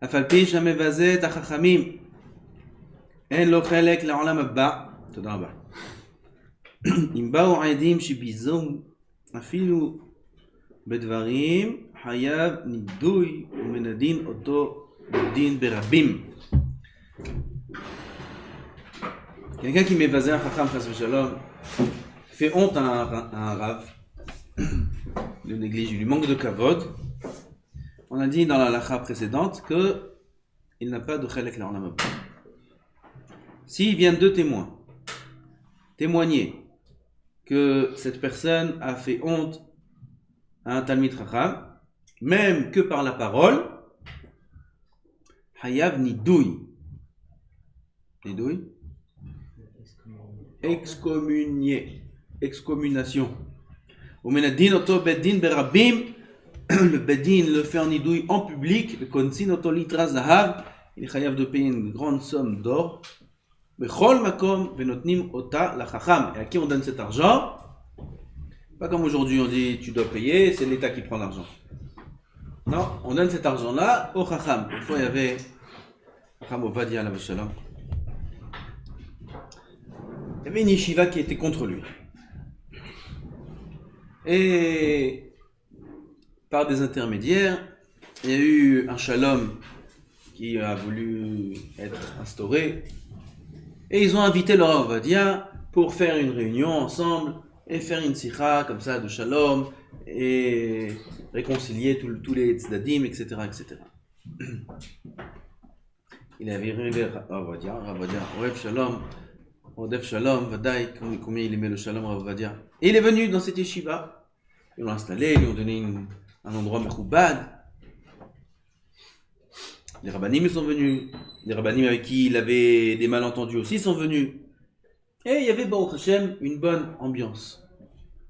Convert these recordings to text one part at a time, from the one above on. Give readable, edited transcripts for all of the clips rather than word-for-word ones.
אף על פי שהמבזה את החכמים, אין לו חלק לעולם הבא. תודה רבה. אם באו עדים שביזו אפילו בדברים, חייב נידוי ומנדין אותו בדין ברבים. Quelqu'un qui מבזה החכם חס ושלום fait honte à un rave, le néglige, il lui manque de kavod. On a dit dans la halakha précédente qu'il n'a pas de chelek la'olam haba. S'il vient deux témoins témoigner que cette personne a fait honte à un talmid chacham, même que par la parole, hayav nidouy. Nidouy? Excommunié. Excommuniation. Ou menadin oto bedin berabim. Le bedin le fait en nidouy en public. Le konsin oto litra zahav. Il est hayav de payer une grande somme d'or. Bechol makom venotnim ota la chacham. Et à qui on donne cet argent? Pas comme aujourd'hui on dit tu dois payer, c'est l'État qui prend l'argent. Non, on donne cet argent-là au chacham. Une fois il y avait Chacham Ovadia alav shalom. Il y avait une yeshiva qui était contre lui. Et par des intermédiaires, il y a eu un shalom qui a voulu être instauré. Et ils ont invité le Rav Ovadia pour faire une réunion ensemble et faire une sikha comme ça de shalom et réconcilier tous les tzdadim, etc., etc. Il avait arrivé Rav Ovadia, Orev Shalom, Odef Shalom, Vadaï, combien il aimait le Shalom Rav Ovadia. Et il est venu dans cette yeshiva. Ils l'ont installé, ils lui ont donné un endroit mechoubad. Les rabbanim ils sont venus. Les rabbanim avec qui il avait des malentendus aussi sont venus. Et il y avait, Baruch Hashem, une bonne ambiance.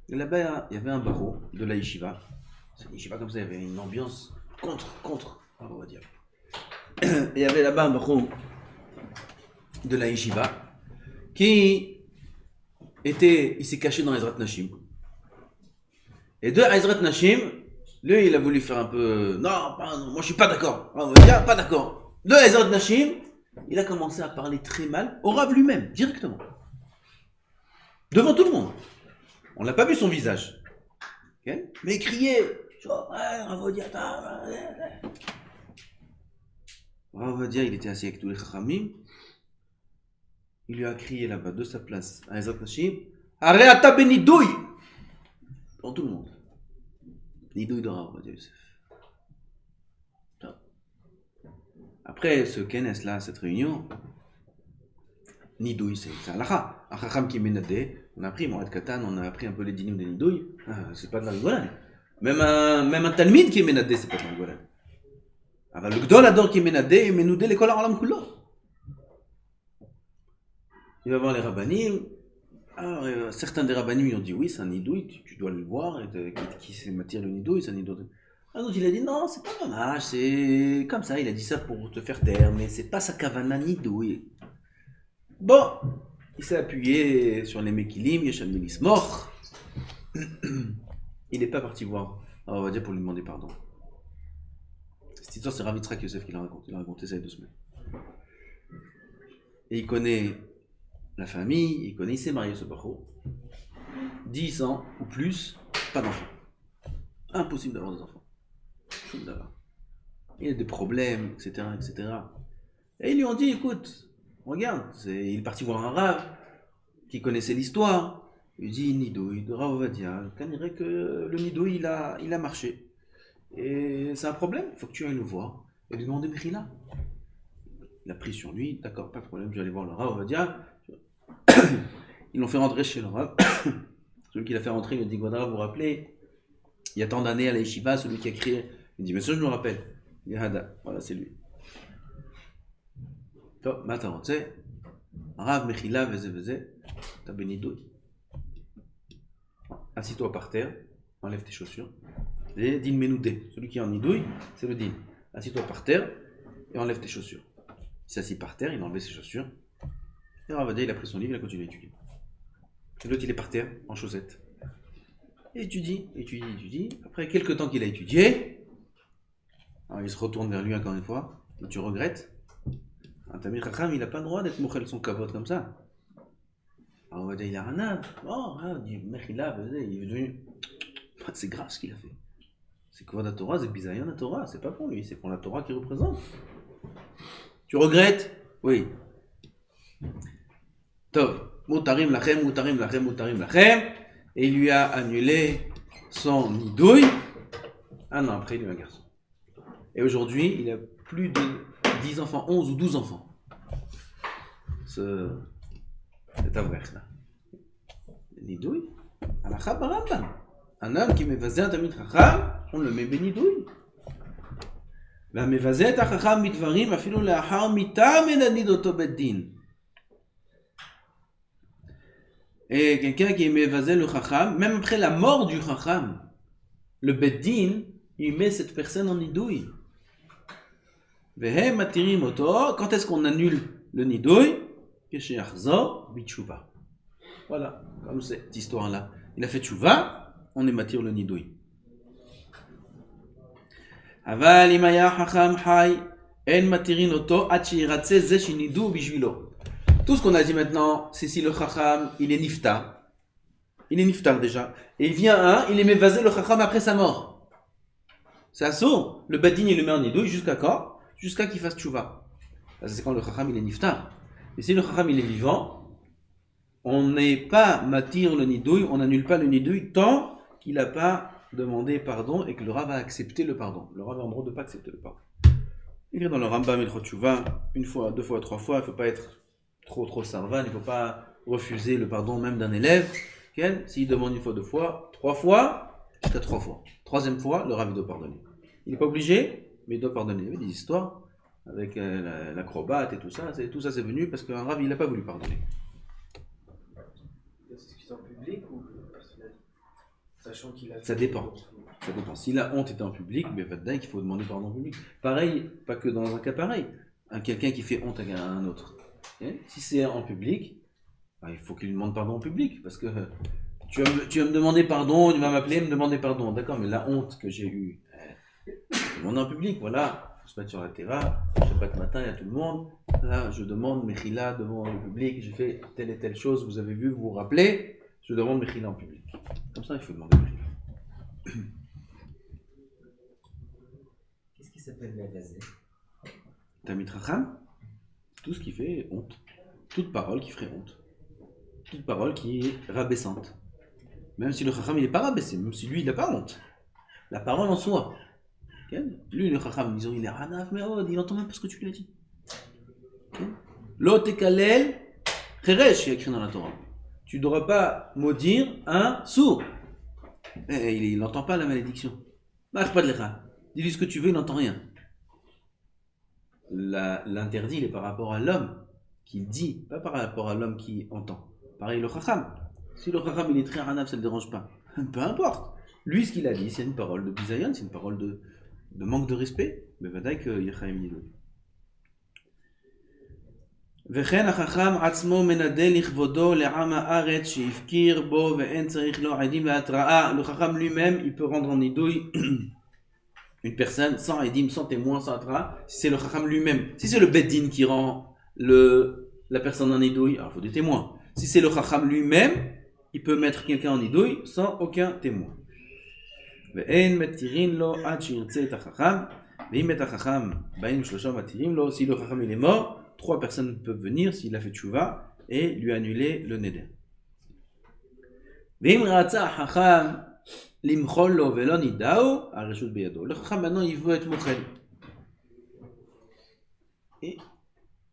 Et là-bas, il y avait un barreau de la yeshiva. C'est une yeshiva comme ça, il y avait une ambiance contre, on va dire. Et il y avait là-bas un barreau de la yeshiva qui il s'est caché dans Ezrat Nashim. Et de Ezrat Nashim, lui, il a voulu faire un peu... Non, moi je suis pas d'accord. On va dire, pas d'accord. De Ezrat Nashim, il a commencé à parler très mal au Rav lui-même, directement. Devant tout le monde. On n'a pas vu son visage. Okay? Mais il criait. Rav Ovadia, Rav Ovadia, il était assis avec tous les chachamim. Il lui a crié là-bas, de sa place, à Ezrat Nashim, Areata benidouy! Devant tout le monde. Nidouy de Rav Ovadia Yosef. Après ce kenes là, cette réunion, Nidouy, c'est halakha. Un chacham qui menadé, on a appris, Moed Katan, on a appris un peu les dinim de Nidouy. C'est pas de la rigolade. Même un talmid qui est menadé, c'est pas de la rigolade. Alors le gdol adore qui est menadé, et menoudé l'école alam kullo. Il va voir les rabbanim. Alors, certains des rabbanim ils ont dit oui, c'est un Nidouy, tu dois le voir. Qui sait m'attire le Nidouy, c'est un Nidouy. Un autre il a dit non, c'est pas dommage, c'est comme ça, il a dit ça pour te faire taire, mais c'est pas sa kavana Nidouy. Bon, il s'est appuyé sur les Mekilim, Yesham Melismor. Il n'est pas parti voir, on va dire, pour lui demander pardon. Cette histoire, c'est Rav Yitzhak Yosef qui l'a raconté. Il a raconté ça il y a 2 semaines. Et il connaît la famille, il s'est marié ce barreau. 10 ans ou plus, pas d'enfants. Impossible d'avoir des enfants. Il a des problèmes, etc., etc. Et ils lui ont dit, écoute, regarde, il est parti voir un Rav qui connaissait l'histoire. Il dit Nidouy de Rav Ovadia. On dirait que le Nidouy il a marché. Et c'est un problème, il faut que tu ailles le voir et lui demander Mechila. Il a pris sur lui, d'accord, pas de problème, je vais aller voir le Rav Ovadia. Ils l'ont fait rentrer chez le Rav. Celui qui l'a fait rentrer, il a dit Godra, vous vous rappelez, il y a tant d'années à la yeshiva, celui qui a crié. Il dit mais ça je me rappelle. Il dit Hada, voilà c'est lui. Maintenant, tu sais, Rav Mechila, veze, t'as béni Nidouy. Assis-toi par terre, enlève tes chaussures. Et din menoudé, celui qui est en Nidouy, c'est le din. Assis-toi par terre et enlève tes chaussures. Il s'est assis par terre, il a enlevé ses chaussures. Et Rav Ovadia, il a pris son livre, il a continué à étudier. Et l'autre, il est par terre, en chaussettes. Et étudie. Après quelques temps qu'il a étudié, alors il se retourne vers lui encore une fois. Et tu regrettes. Un Tamid Chacham, il n'a pas le droit d'être mochel son kavod comme ça. Alors on va dire, il a un âme. Oh, mec, il est devenu. C'est grave ce qu'il a fait. C'est quoi la Torah, c'est bizayon la Torah, c'est pas pour lui, c'est pour la Torah qu'il représente. Tu regrettes? Oui. Tov, mutarim lachem, mutarim lachem, mutarim lachem. Et il lui a annulé son nidouille. Un an après, il a eu un garçon. Et aujourd'hui, il a plus de 10 enfants, 11 ou 12 enfants. Cet avreich là. Nidouille, alacha barambam. Un homme qui mévazé un tamid chacham, on le met bénidouille. והמבזה את החכם מדברים אפילו לאחר מיתה מנדנד אותו בית דין. Et quelqu'un qui mévazé le chacham, même après la mort du chacham, le beit din, il met cette personne en nidouille. Vehem matirim oto, quand est-ce qu'on annule le nidouille? Kesheachzor bitshuva. Voilà, comme cette histoire-là. Il a fait tchouva, on ématir le nidouille. Aval imaya hacham hay en matirin oto achiratse ze shinidu bishvilo. Tout ce qu'on a dit maintenant, c'est si le chacham, il est niftar. Il est niftar déjà. Et il vient un, il est mévasé le chacham après sa mort. C'est assaut. Le badin, il le met en nidouille jusqu'à quand? Jusqu'à qu'il fasse tchouva. C'est quand le chacham, il est niftar. Mais si le chacham, il est vivant, on n'est pas matir le nidouille, on n'annule pas le nidouille tant qu'il n'a pas demandé pardon et que le Rav a accepté le pardon. Le Rav a le droit de ne pas accepter le pardon. Il est dans le Rambam Ilchot Teshuvah, une fois, deux fois, trois fois, il ne faut pas être trop sarvan, il ne faut pas refuser le pardon même d'un élève. S'il demande une fois, deux fois, trois fois, jusqu'à trois fois. Troisième fois, le Rav doit pardonner. Il n'est pas obligé, mais il doit pardonner. Il y avait des histoires avec l'acrobate et tout ça c'est venu parce qu'un Rav il n'a pas voulu pardonner. C'est en public ou personnel? Sachant qu'il a... Ça dépend. Si la honte était en public, mais il faut demander pardon en public. Pareil, pas que dans un cas pareil. Quelqu'un qui fait honte à un autre. Si c'est en public, il faut qu'il demande pardon en public. Parce que tu vas me demander pardon, tu vas m'appeler, me demander pardon. D'accord, mais la honte que j'ai eue, je demande en public, voilà. Il faut se mettre sur la terrasse, je sais pas que matin, il y a tout le monde. Là, je demande Mechila devant le public, j'ai fait telle et telle chose, vous avez vu, vous vous rappelez, je demande Mechila en public. Comme ça, il faut demander Mechila. Qu'est-ce qui s'appelle mévazé? Tamid Chacham, tout ce qui fait honte. Toute parole qui ferait honte. Toute parole qui est rabaissante. Même si le Chacham, il n'est pas rabaissé, même si lui, il n'a pas honte. La parole en soi. Lui, le Chacham, disons, il est ranaf, mais il n'entend même pas ce que tu lui as dit. L'ot ekalel cheresh, il y a écrit dans la Torah. Tu ne devras pas maudire un sourd. Il n'entend pas la malédiction. Dis-lui ce que tu veux, il n'entend rien. L'interdit, il est par rapport à l'homme qui dit, pas par rapport à l'homme qui entend. Pareil, le Chacham. Si le Chacham, il est très ranaf, ça ne le dérange pas. Peu importe. Lui, ce qu'il a dit, c'est une parole de bizayon, c'est une parole de manque de respect. Mais vadaï que Yechaim Nidou. וכן החכם עצמו מנדל לכבודו לעם הארץ שהפקיר בו ואין צריך לו עדים והתראה. Le Chacham lui-même, il peut rendre en nidouille une personne sans aidim, sans témoin, sans attra, si c'est le Chacham lui-même. Si c'est le beit din qui rend la personne en nidouille, alors il faut des témoins. Si c'est le Chacham lui-même, il peut mettre quelqu'un en nidouille sans aucun témoin. ואין מתירין לו עד שירצה את החכם, ואם את החכם באים שלושה מתירים לו, si le Chacham il est mort, 3 personnes peuvent venir s'il a fait tchouva et lui annuler le neder. ואם רצה החכם למחול לו ולא נידאו, הרשות בידו. Le Chacham maintenant il veut être mochel. Et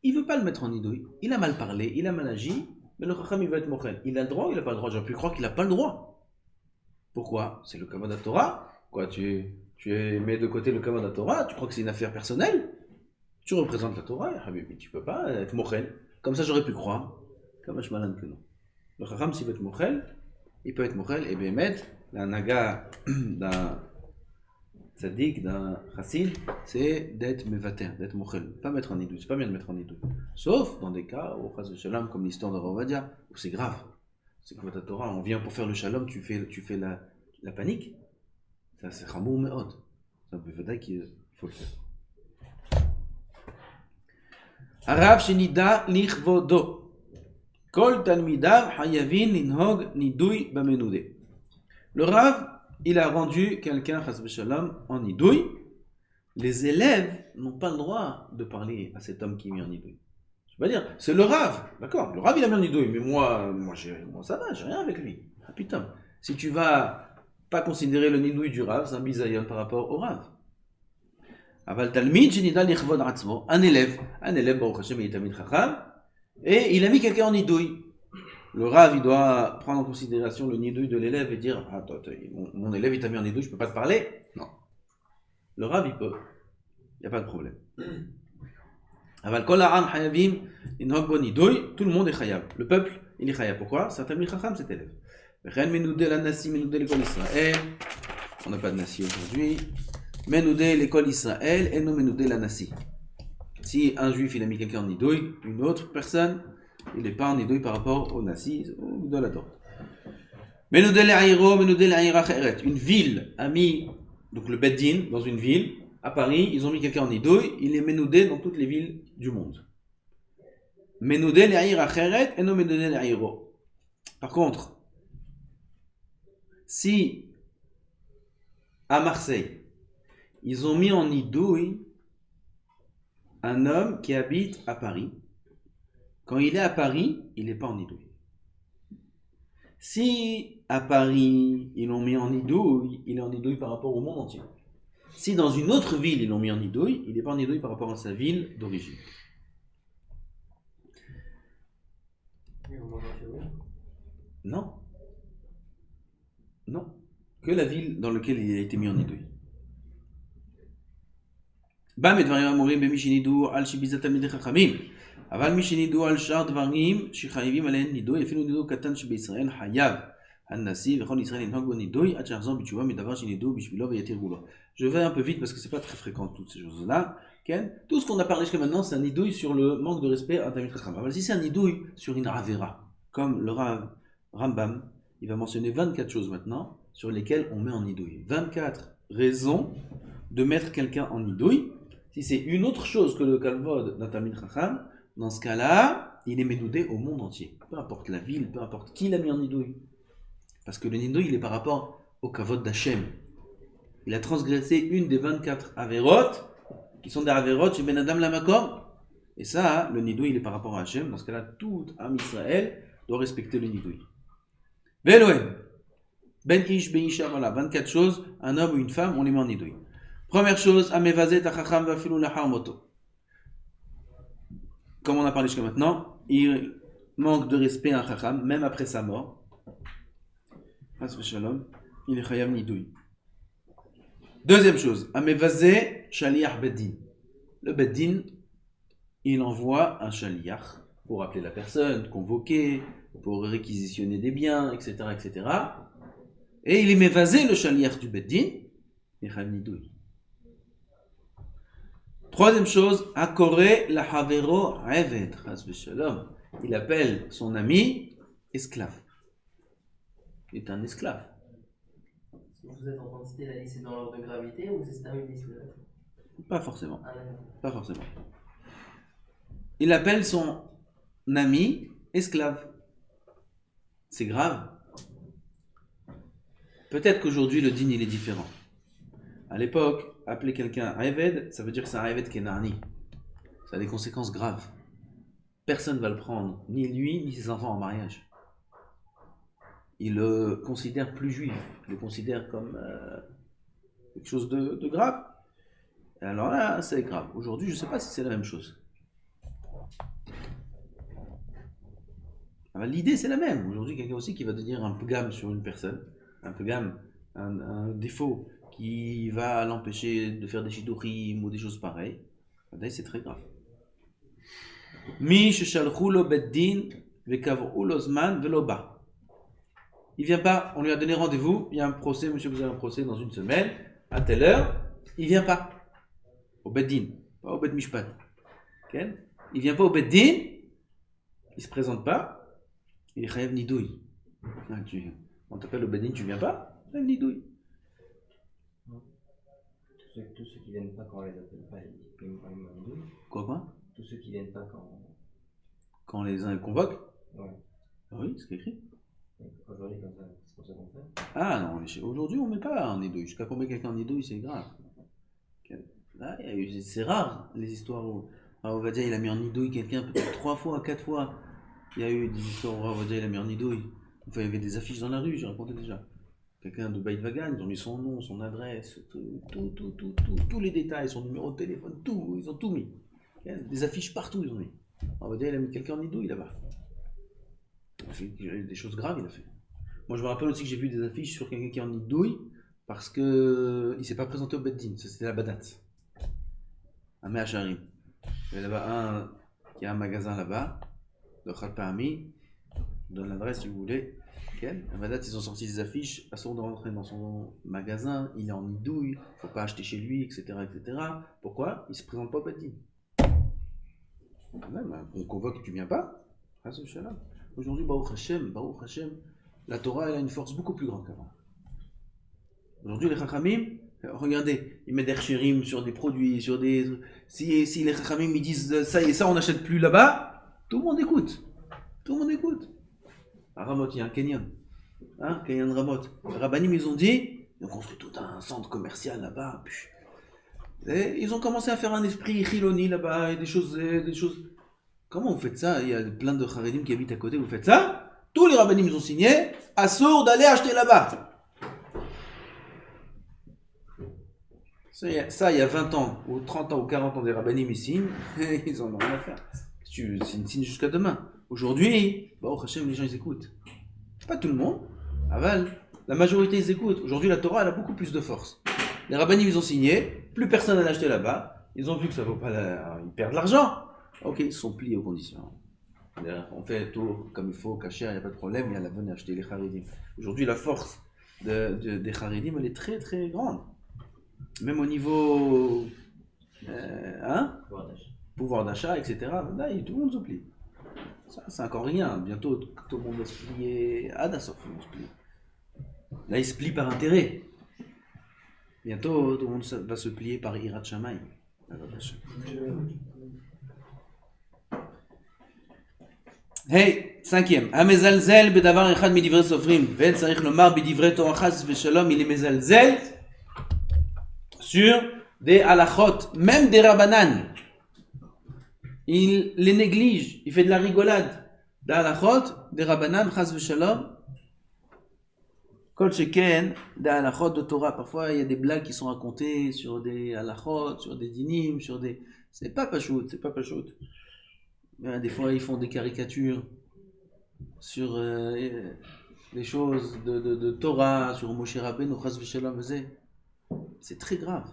il veut pas le mettre en nidouille. Il a mal parlé, il a mal agi, mais le Chacham il veut être mochel. Il a le droit ou il n'a pas le droit? J'aurais pu croire qu'il n'a pas le droit. Pourquoi? C'est le Kavod Torah. Quoi, tu mets de côté le Kavod Torah, tu crois que c'est une affaire personnelle? Tu représentes la Torah, Habibi, tu peux pas être mochel. Comme ça j'aurais pu croire. Comme je malade que non. Le Chacham s'il veut être mochel, il peut être mochel et bémet, la naga d'un tzaddik, d'un chassid, c'est d'être mevater, d'être mochel. Pas mettre en nidouille, c'est pas bien de mettre en nidouille. Sauf dans des cas, au chas de shalom, comme l'histoire de Rav Ovadia, où c'est grave. C'est que ta Torah, on vient pour faire le shalom, tu fais la panique. Ça c'est chamour me'od. C'est un peu qu'il faut le faire. Arav shenida lichvodo. Kol talmidav hayavin linhog nidui bamenudé. Le Rav, il a rendu quelqu'un, chas v'shalom, en nidouille. Les élèves n'ont pas le droit de parler à cet homme qui est mis en nidouille. Je vais pas dire, c'est le Rav, d'accord, le Rav il a mis en nidouille, mais moi ça va, j'ai rien avec lui. Ah putain, si tu vas pas considérer le nidouille du Rav, c'est un bisayon par rapport au Rav. Aval talmid shenida lichvod atzmo, un élève, Baruch Hashem, il est talmid chacham, et il a mis quelqu'un en nidouille. Le Rav, il doit prendre en considération le nidouille de l'élève et dire attends, mon élève, il t'a mis en nidouille, je peux pas te parler. Non. Le Rav, il peut. Il n'y a pas de problème. Aval kol ha'am hayavim inhog bo nidouille, tout le monde est chayav. Le peuple, il est chayav. Pourquoi? C'est un talmid chacham, cet élève. V'chen menoudé la nasi, menoudé l'école Israël. On n'a pas de nasi aujourd'hui. Menoudé l'école Israël et non menoudé la nasi. Si un juif, il a mis quelqu'un en nidouille, une autre personne, il n'est pas en nidouille par rapport au nasi ou de la dot. Menoudé l'Aïro, menoudé l'Aïra Kheret. Une ville a mis, donc le Beddin, dans une ville, à Paris, ils ont mis quelqu'un en nidouille, il est menoudé dans toutes les villes du monde. Menoudé l'Aïra Kheret et non menoudé l'Aïro. Par contre, si à Marseille, ils ont mis en nidouille un homme qui habite à Paris, quand il est à Paris, il n'est pas en nidouille. Si à Paris, ils l'ont mis en nidouille, il est en nidouille par rapport au monde entier. Si dans une autre ville, ils l'ont mis en nidouille, il n'est pas en nidouille par rapport à sa ville d'origine. Non. Non. Que la ville dans laquelle il a été mis en nidouille. בא מדברים אמורים במי שנידו על שביזת תלמידי חכמים, אבל מי שנידו על שאר דברים שחייבים עליהם נידוי, אפילו נידוי קטן שבישראל חייב הנשיא וכל ישראל ינהוג בו נידוי עד שיחזור בתשובה מדבר שנידו בשבילו ויתירו לו. Je vais un peu vite parce que c'est pas très fréquent toutes ces choses-là. Tout ce qu'on a parlé jusqu'à maintenant, c'est un nidouille sur le manque de respect à un talmid chacham. Alors si c'est un nidouille sur une avera, comme le Rambam, il va mentionner 24 choses maintenant sur lesquelles on met en nidouille. 24 raisons de mettre quelqu'un en nidouille. Si c'est une autre chose que le kalvod d'un talmid chacham, dans ce cas-là, il est ménoudé au monde entier. Peu importe la ville, peu importe qui l'a mis en nidouille. Parce que le nidouille, il est par rapport au kavod d'Hachem. Il a transgressé une des 24 averot, qui sont des averot chez Ben Adam Lamakom. Et ça, le nidouille, il est par rapport à Hachem. Dans ce cas-là, tout Am Israël doit respecter le nidouille. Veloem. Ben Ish, Ben Isha, voilà, 24 choses, un homme ou une femme, on les met en nidouille. Première chose, Amevazet Achacham Vafilu Lahar Moto. Comme on a parlé jusqu'à maintenant, il manque de respect à un Chacham, même après sa mort. Il est Chayav Nidouille. Deuxième chose, Amevazet Shaliach Beddin. Le Beddin, il envoie un Shaliach pour appeler la personne, convoquer, pour réquisitionner des biens, etc. etc. Et il est Mevazet le Shaliach du Beddin, et Chayav Nidouille. Troisième chose, Akore la Havero Eved, il appelle son ami esclave. Il est un esclave. Vous êtes en train de citer la liste dans l'ordre de gravité ou c'est Stam liste? Pas forcément. Pas forcément. Il appelle son ami esclave. C'est grave. Peut-être qu'aujourd'hui le din il est différent. À l'époque, appeler quelqu'un Eved, ça veut dire que c'est un Eved qui est Narni. Ça a des conséquences graves. Personne ne va le prendre, ni lui, ni ses enfants en mariage. Il le considère plus juif, il le considère comme quelque chose de grave. Et alors là, c'est grave. Aujourd'hui, je ne sais pas si c'est la même chose. Alors, l'idée, c'est la même. Aujourd'hui, quelqu'un aussi qui va devenir un pgam sur une personne, un pgam, un défaut qui va l'empêcher de faire des shidurim ou des choses pareilles, c'est très grave. Mi sheshalchu lo beddin vekavru lo zman velo ba. Il vient pas, on lui a donné rendez-vous, il y a un procès, monsieur, vous avez un procès dans une semaine, à telle heure, il vient pas. Au beddin, pas au bed mishpat. Okay? Il vient pas au beddin, il se présente pas, il est chayav nidouille. On t'appelle au beddin, tu viens pas, chayav nidouille. Tous ceux qui viennent pas quand on les appelle pas, ils payent quand même un nidouille. Quoi? Tous tous ceux qui viennent pas Quand les uns convoquent. Ouais. Ah oui, c'est écrit. Aujourd'hui, comme ça, c'est comme ça qu'on fait. Ah non, aujourd'hui on met pas un nidouille. Jusqu'à qu'on met quelqu'un en nidouille, c'est grave. Là, c'est rare les histoires où on va dire il a mis en nidouille quelqu'un peut-être 3 fois, 4 fois. Il y a eu des histoires où on va dire il a mis en nidouille. Enfin, il y avait des affiches dans la rue, j'ai raconté déjà. Quelqu'un de Beit Vagan, ils ont mis son nom, son adresse, tous les détails, son numéro de téléphone, tout, ils ont tout mis. Il y a des affiches partout, ils ont mis. On va dire il a mis quelqu'un en nidouille là-bas. Il a fait des choses graves, il a fait. Moi, je me rappelle aussi que j'ai vu des affiches sur quelqu'un qui est en nidouille parce qu'il ne s'est pas présenté au Beddin. Ça, c'était la Badat. Un Mehacharim. Il y avait là-bas un qui a un magasin là-bas, le Khat Parmi. Je donne l'adresse si vous voulez. La Badat, ils ont sorti des affiches. Assourd de rentrer dans son magasin, il est en nidouille, il ne faut pas acheter chez lui, etc. etc. Pourquoi? Il ne se présente pas au Beddin. On convoque, tu ne viens pas? Aujourd'hui, Baruch Hashem, la Torah elle a une force beaucoup plus grande qu'avant. Aujourd'hui, les Chachamim, regardez, ils mettent des chérim sur des produits, sur des. Si les Chachamim ils disent ça et ça, on n'achète plus là-bas, tout le monde écoute. Tout le monde écoute. À Ramot, il y a un Kenyan. Kenyan Ramot. Les Rabbanim, ils ont dit, ils ont construit tout un centre commercial là-bas. Et ils ont commencé à faire un esprit chiloni là-bas, et des choses. Comment vous faites ça? Il y a plein de Haredim qui habitent à côté, vous faites ça? Tous les rabbinim ils ont signé, assourd d'aller acheter là-bas. Ça, il y a 20 ans, ou 30 ans, ou 40 ans, des rabbinim ils signent, ils en ont rien à faire. Tu signes jusqu'à demain. Aujourd'hui, Baruch Hashem, les gens ils écoutent. Pas tout le monde, aval. La majorité ils écoutent. Aujourd'hui, la Torah elle a beaucoup plus de force. Les rabbinim ils ont signé, plus personne n'a acheté là-bas. Ils ont vu que ça vaut pas ils perdent de l'argent. Ok, ils sont pliés aux conditions. On fait le tour comme il faut, cacher, il n'y a pas de problème, il y a la bonne à acheter les Haredim. Aujourd'hui, la force des Haredim, elle est très très grande. Même au niveau pouvoir d'achat, etc. Là, tout le monde se plie. Ça, c'est encore rien. Bientôt, tout le monde va se plier. Adassof, ils vont se plier. Là, ils se plient par intérêt. Bientôt, tout le monde va se plier par Hirat Shamayim. Hey, 5e. המזלזל בדבר אחד מדברי סופרים, ואין צריך לומר בדברי תורה חס ושלום, il est מזלזל sur des halachot, même des rabbanan. Il les néglige, il fait de la rigolade. Des halachot, des rabbanan, chas v'shalom. Kol sheken, des halachot de Torah. Parfois, il y a des blagues qui sont racontées sur des halachot, sur des dinim, sur des... C'est pas pachout. Des fois, ils font des caricatures sur les choses de Torah, sur Moshe Rabbeinu, chas v'shalom. C'est très grave.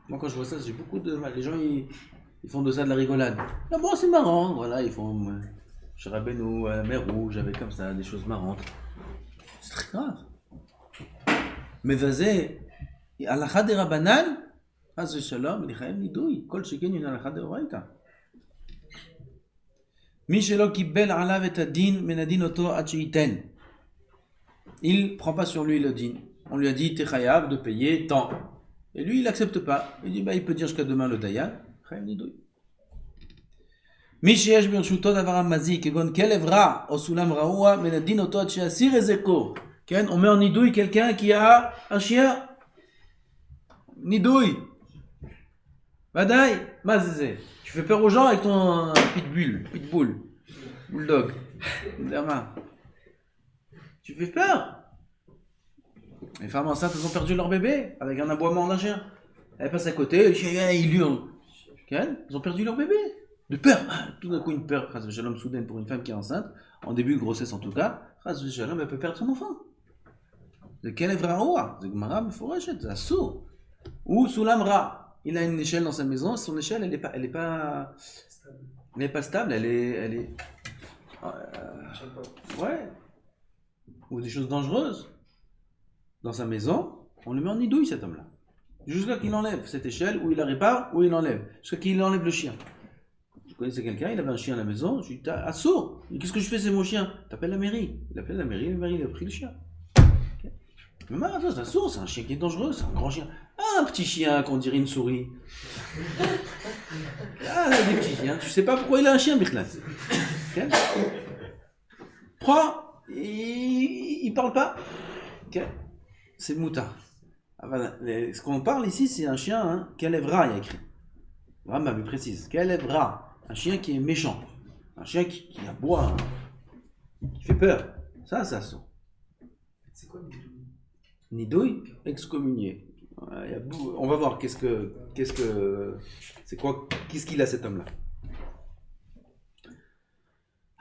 Moi, quand je vois ça, j'ai beaucoup de mal. Les gens, ils font de ça de la rigolade. Là, bon, c'est marrant. Voilà, ils font Moshe Rabbeinu, la mer rouge, avec comme ça, des choses marrantes. C'est très grave. Mais vas-y, halakha de Rabbanan, chas v'shalom, l'chaim nidui, kol sheken une halakha de Oraita. Mi shelo kibbel alav et adin, menadin oto ad sheiten. Il prend pas sur lui le din. On lui a dit, t'es chayav de payer tant. Et lui, il n'accepte pas. Il dit, il peut dire jusqu'à demain le dayan. Chayav nidui. Mi sheyesh birshuto davar hamazik, kegon kelev ra, o sulam raoua, menadin oto ad sheasir ezeko. On met en nidouille quelqu'un qui a un chien. Nidouille. Vadaï, mazé. Tu fais peur aux gens avec ton pitbull, bulldog. Tu fais peur. Les femmes enceintes, elles ont perdu leur bébé avec un aboiement d'un chien. Elles passent à côté, le chien il hurle. Ils ont perdu leur bébé. De peur. Tout d'un coup, une peur, Shalom soudaine pour une femme qui est enceinte, en début de grossesse en tout cas, Shalom, elle peut perdre son enfant. De quel evraoua? De Gemara Meforeshet, c'est assourd. Ou Sulam Ra. Il a une échelle dans sa maison, son échelle, elle est pas stable, elle est ouais. Ou des choses dangereuses. Dans sa maison, on le met en nidouille cet homme-là. Jusqu'à qu'il enlève cette échelle, ou il la répare, ou il enlève. Jusqu'à qu'il enlève le chien. Je connaissais quelqu'un, il avait un chien à la maison, je lui dis, assourd, qu'est-ce que je fais, c'est mon chien? T'appelles la mairie. Il appelle la mairie il a pris le chien. Okay. Mais attends, c'est un sourd, c'est un chien qui est dangereux, c'est un grand chien. Ah, un petit chien qu'on dirait une souris. Ah, là, des petits chiens, tu sais pas pourquoi il a un chien, Birklan. Ok. Prends, il parle pas. Ok. C'est Mouta. Ah, voilà. Ce qu'on parle ici, c'est un chien, hein, Kalevra, il y a écrit. Vraiment plus précise. Kalevra, un chien qui est méchant. Un chien qui aboie, hein, qui fait peur. Ça sent. C'est quoi le Nidouille, excommunié. On va voir qu'est-ce qu'il a cet homme-là.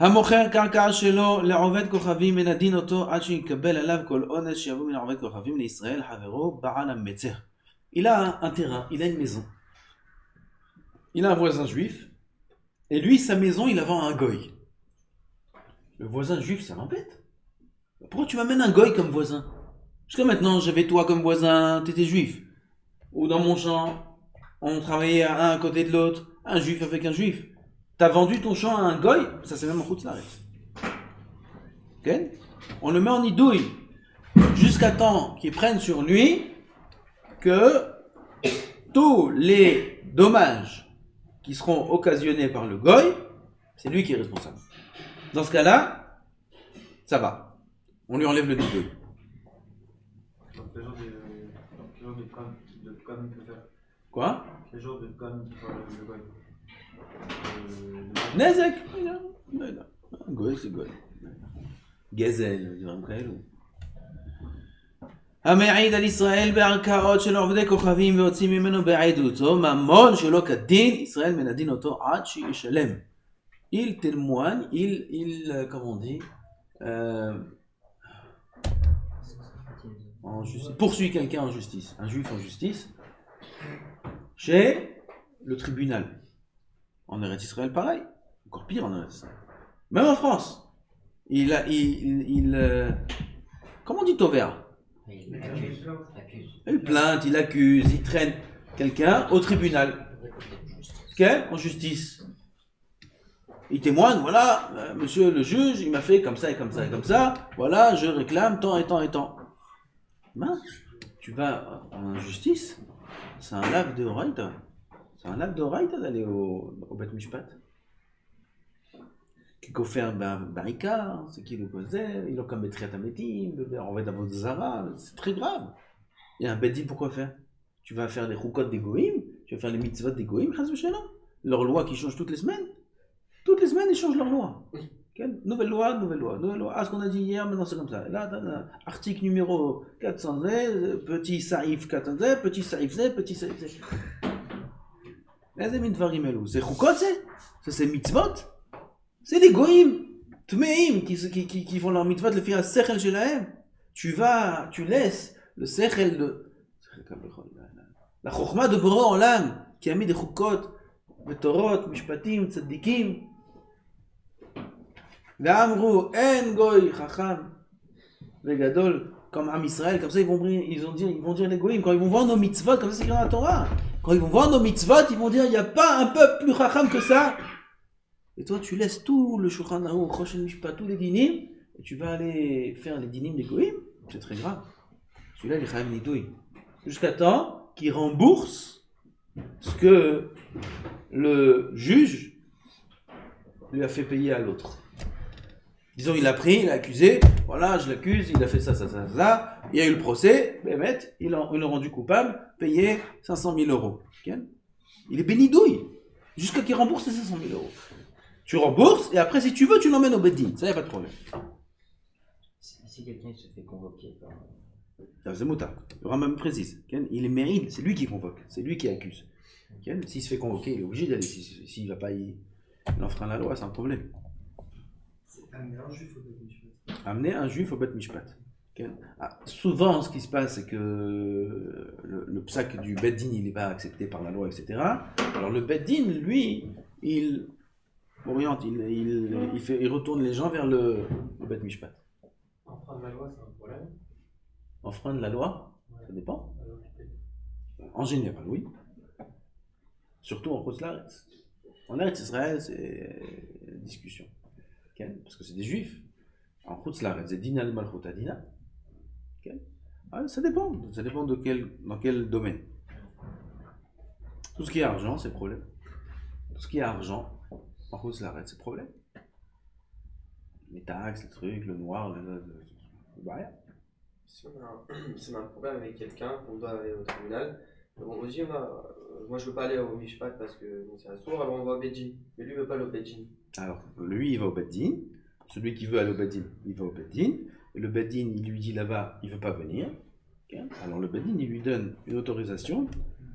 המוכר קרקע שלו לעובד כוכבים מנדין אותו עד שיקבל עליו כל עונש שיבוא מן העובד כוכבים לישראל חברו בעל המצר. Il a un terrain, il a une maison. Il a un voisin juif. Et lui, sa maison, il la vend à un goy. Le voisin juif, ça l'embête. Pourquoi tu m'amènes un goy comme voisin? Jusqu'à maintenant, j'avais toi comme voisin, t'étais juif. Ou dans mon champ, on travaillait un à côté de l'autre, un juif avec un juif. T'as vendu ton champ à un goy, ça c'est même en route l'arrêt. Ok? On le met en idouille jusqu'à temps qu'il prenne sur lui que tous les dommages qui seront occasionnés par le goy, c'est lui qui est responsable. Dans ce cas-là, ça va. On lui enlève le idouille. Quel genre de con il peut faire? Quoi? Quel genre de con il peut faire le goy? Nezek. Un goy, c'est goy. גזל, דברים כאלו. המעיד על ישראל בערכאות של עובדי כוכבים והוציא ממנו בעדותו ממון שלא כדין, ישראל מנדין אותו עד שישלם. Il témoigne, comment on dit, en justice, poursuit quelqu'un en justice, un juif en justice, chez le tribunal. En Eretz Israël, pareil. Encore pire en Eretz Israël. Même en France. Comment on dit Tovea? Il accuse. Il plainte, il accuse, il traîne quelqu'un au tribunal. Ok? En justice. Il témoigne, voilà, monsieur le juge, il m'a fait comme ça et comme ça et comme ça. Voilà, je réclame tant et tant et tant. Ben, tu vas en justice, c'est un lave de Horaïta. C'est un lave de Horaïta d'aller au Bet Mishpat. Qui fait un barricade, c'est qui le causait, il a comme maîtrise à Metim, on va dans Zara, c'est très grave. Il y a un Bedin, pourquoi faire? Tu vas faire les choukot des goïms, tu vas faire les mitzvot des goïms, leur loi qui change toutes les semaines. Toutes les semaines, ils changent leur loi. Nouvelle loi. Ah, ce qu'on a dit hier, maintenant c'est comme ça. Là, article numéro 400, petit saïf 400, petit saïf, petit saïf. C'est choukot, c'est mitzvot. C'est les goïms, tmeim, qui font leur mitzvot, le faire sechel shelahem. Tu laisses le sechel de la chokhma de Boré Olam, qui a mis des choukot, des torot, mishpatim, tzaddikim. Ve'amru en goy chacham ve'gadol comme Am Israël, comme ça ils vont dire les goïms, quand ils vont voir nos mitzvot, comme ça c'est écrit dans la Torah. Quand ils vont voir nos mitzvot, ils vont dire il n'y a pas un peuple plus chacham que ça. Et toi, tu laisses tout le Shulchan Aruch, Choshen Mishpat, tous les dinim, et tu vas aller faire les dinim des goïms, c'est très grave. Celui-là, il est Chayav Nidouille. Jusqu'à temps qu'il rembourse ce que le juge lui a fait payer à l'autre. Disons, il a pris, il a accusé, voilà, je l'accuse, il a fait ça, il y a eu le procès, Bémet, ils l'ont rendu coupable, payé 500 000 euros. Okay? Il est bénidouille, jusqu'à qu'il rembourse ces 500 000 euros. Tu rembourses, et après, si tu veux, tu l'emmènes au Beddin. Ça, il n'y a pas de problème. Si quelqu'un se fait convoquer par... C'est Mouta. Le Rambam précise. Il est mérite, c'est lui qui convoque, c'est lui qui accuse. S'il se fait convoquer, il est obligé d'aller. S'il ne va pas y enfreint la loi, c'est un problème. C'est amener un juif au Bet Mishpat. Amener un juif au Bet Mishpat. Souvent, ce qui se passe, c'est que le psak du Beddin, il n'est pas accepté par la loi, etc. Alors le Beddin, lui, il oriente, il retourne les gens vers le Bet Mishpat. Enfreindre la loi, c'est un problème. Enfreindre la loi, ça dépend. En général, oui. Surtout en Chutz La'aretz. En Eretz Israël, c'est discussion. Okay? Parce que c'est des juifs. En Chutz La'aretz, c'est Din al Malchut Adina. Okay? Ah, ça dépend dans quel domaine. Tout ce qui est argent, c'est problème. Tout ce qui est argent, par contre, c'est l'arrêt, c'est problème. Les taxes, les trucs, le noir, bah, rien. Si on a un problème avec quelqu'un, qu'on doit aller au tribunal, on dit moi je veux pas aller au Mishpat parce que bon, c'est un sourd, alors on va au Beddin. Mais lui il veut pas aller au Beddin. Alors, lui, il va au Beddin. Celui qui veut aller au Beddin, il va au Beddin. Et le Beddin, il lui dit là-bas, il veut pas venir. Ok. Alors, le Beddin, il lui donne une autorisation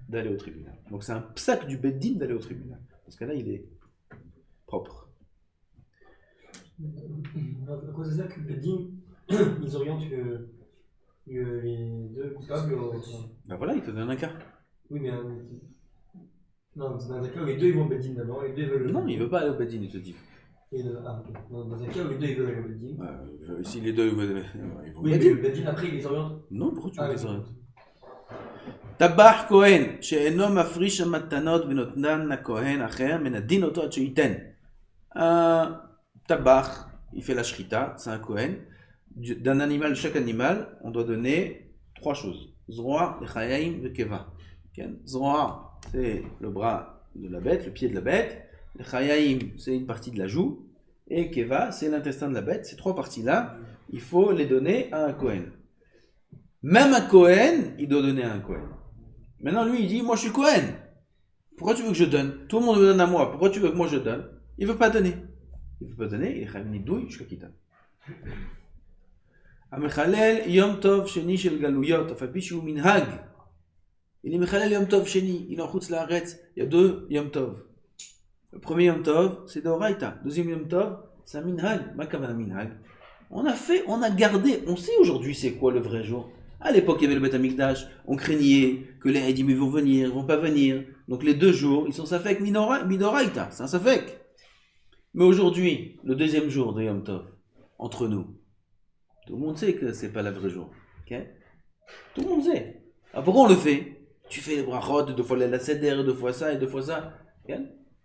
d'aller au tribunal. Donc, c'est un psaque du Beddin d'aller au tribunal. Parce que là, il est propre. À cause de ça que le Din, ils orientent les deux coupables au. Ben voilà, il te donne un cas. Oui, mais. Non, dans un cas où les deux ils vont au Bedin d'abord, les deux ils veulent. Non, il veut pas aller au Beddin, il te dit. Ah, ok. Dans un cas où les deux ils veulent aller au Bedin. Si les deux, ils vont au Oui, mais Beddin. le Bedin après il les oriente. Non, pourquoi tu veux les orientes? טבח כהן שאינו מפריש המתנות ונותנן לכהן אחר מנדין אותו עד שייתן. Tabach, il fait la shrita, c'est un Kohen. D'un animal, chaque animal, on doit donner trois choses. Zroa, Lechayaim, Vekeva. Zroa, c'est le bras de la bête, le pied de la bête. Lechayaim, c'est une partie de la joue. Et Keva, c'est l'intestin de la bête. Ces trois parties-là, il faut les donner à un Kohen. Même un Kohen, il doit donner à un Kohen. Maintenant, lui, il dit, moi je suis Kohen. Pourquoi tu veux que je donne? Tout le monde me donne à moi. Pourquoi tu veux que moi je donne? Il ne veut pas donner. Il ne peut pas donner, il est chayav nidouille jusqu'à Kitan. המחלל יום טוב שני של גלויות, אף על פי שהוא מנהג. Il est מחלל יום טוב שני, il est en חוץ לארץ, il y a deux יום טוב. Le premier יום טוב, c'est d'Oraïta. Deuxième יום טוב, c'est un minhag. Ma kavana minhag. On a gardé, on sait aujourd'hui c'est quoi le vrai jour. À l'époque, il y avait le Beth Amikdash, on craignait que les Haïdim vont venir, ils vont pas venir. Donc les 2 jours, ils sont safek midoraïta, c'est un safek. Mais aujourd'hui, le deuxième jour de Yom Tov, entre nous, tout le monde sait que c'est pas le vrai jour. Okay? Tout le monde sait. Alors pourquoi on le fait? Tu fais les brachot, 2 fois la seder, 2 fois ça et 2 fois ça. Okay?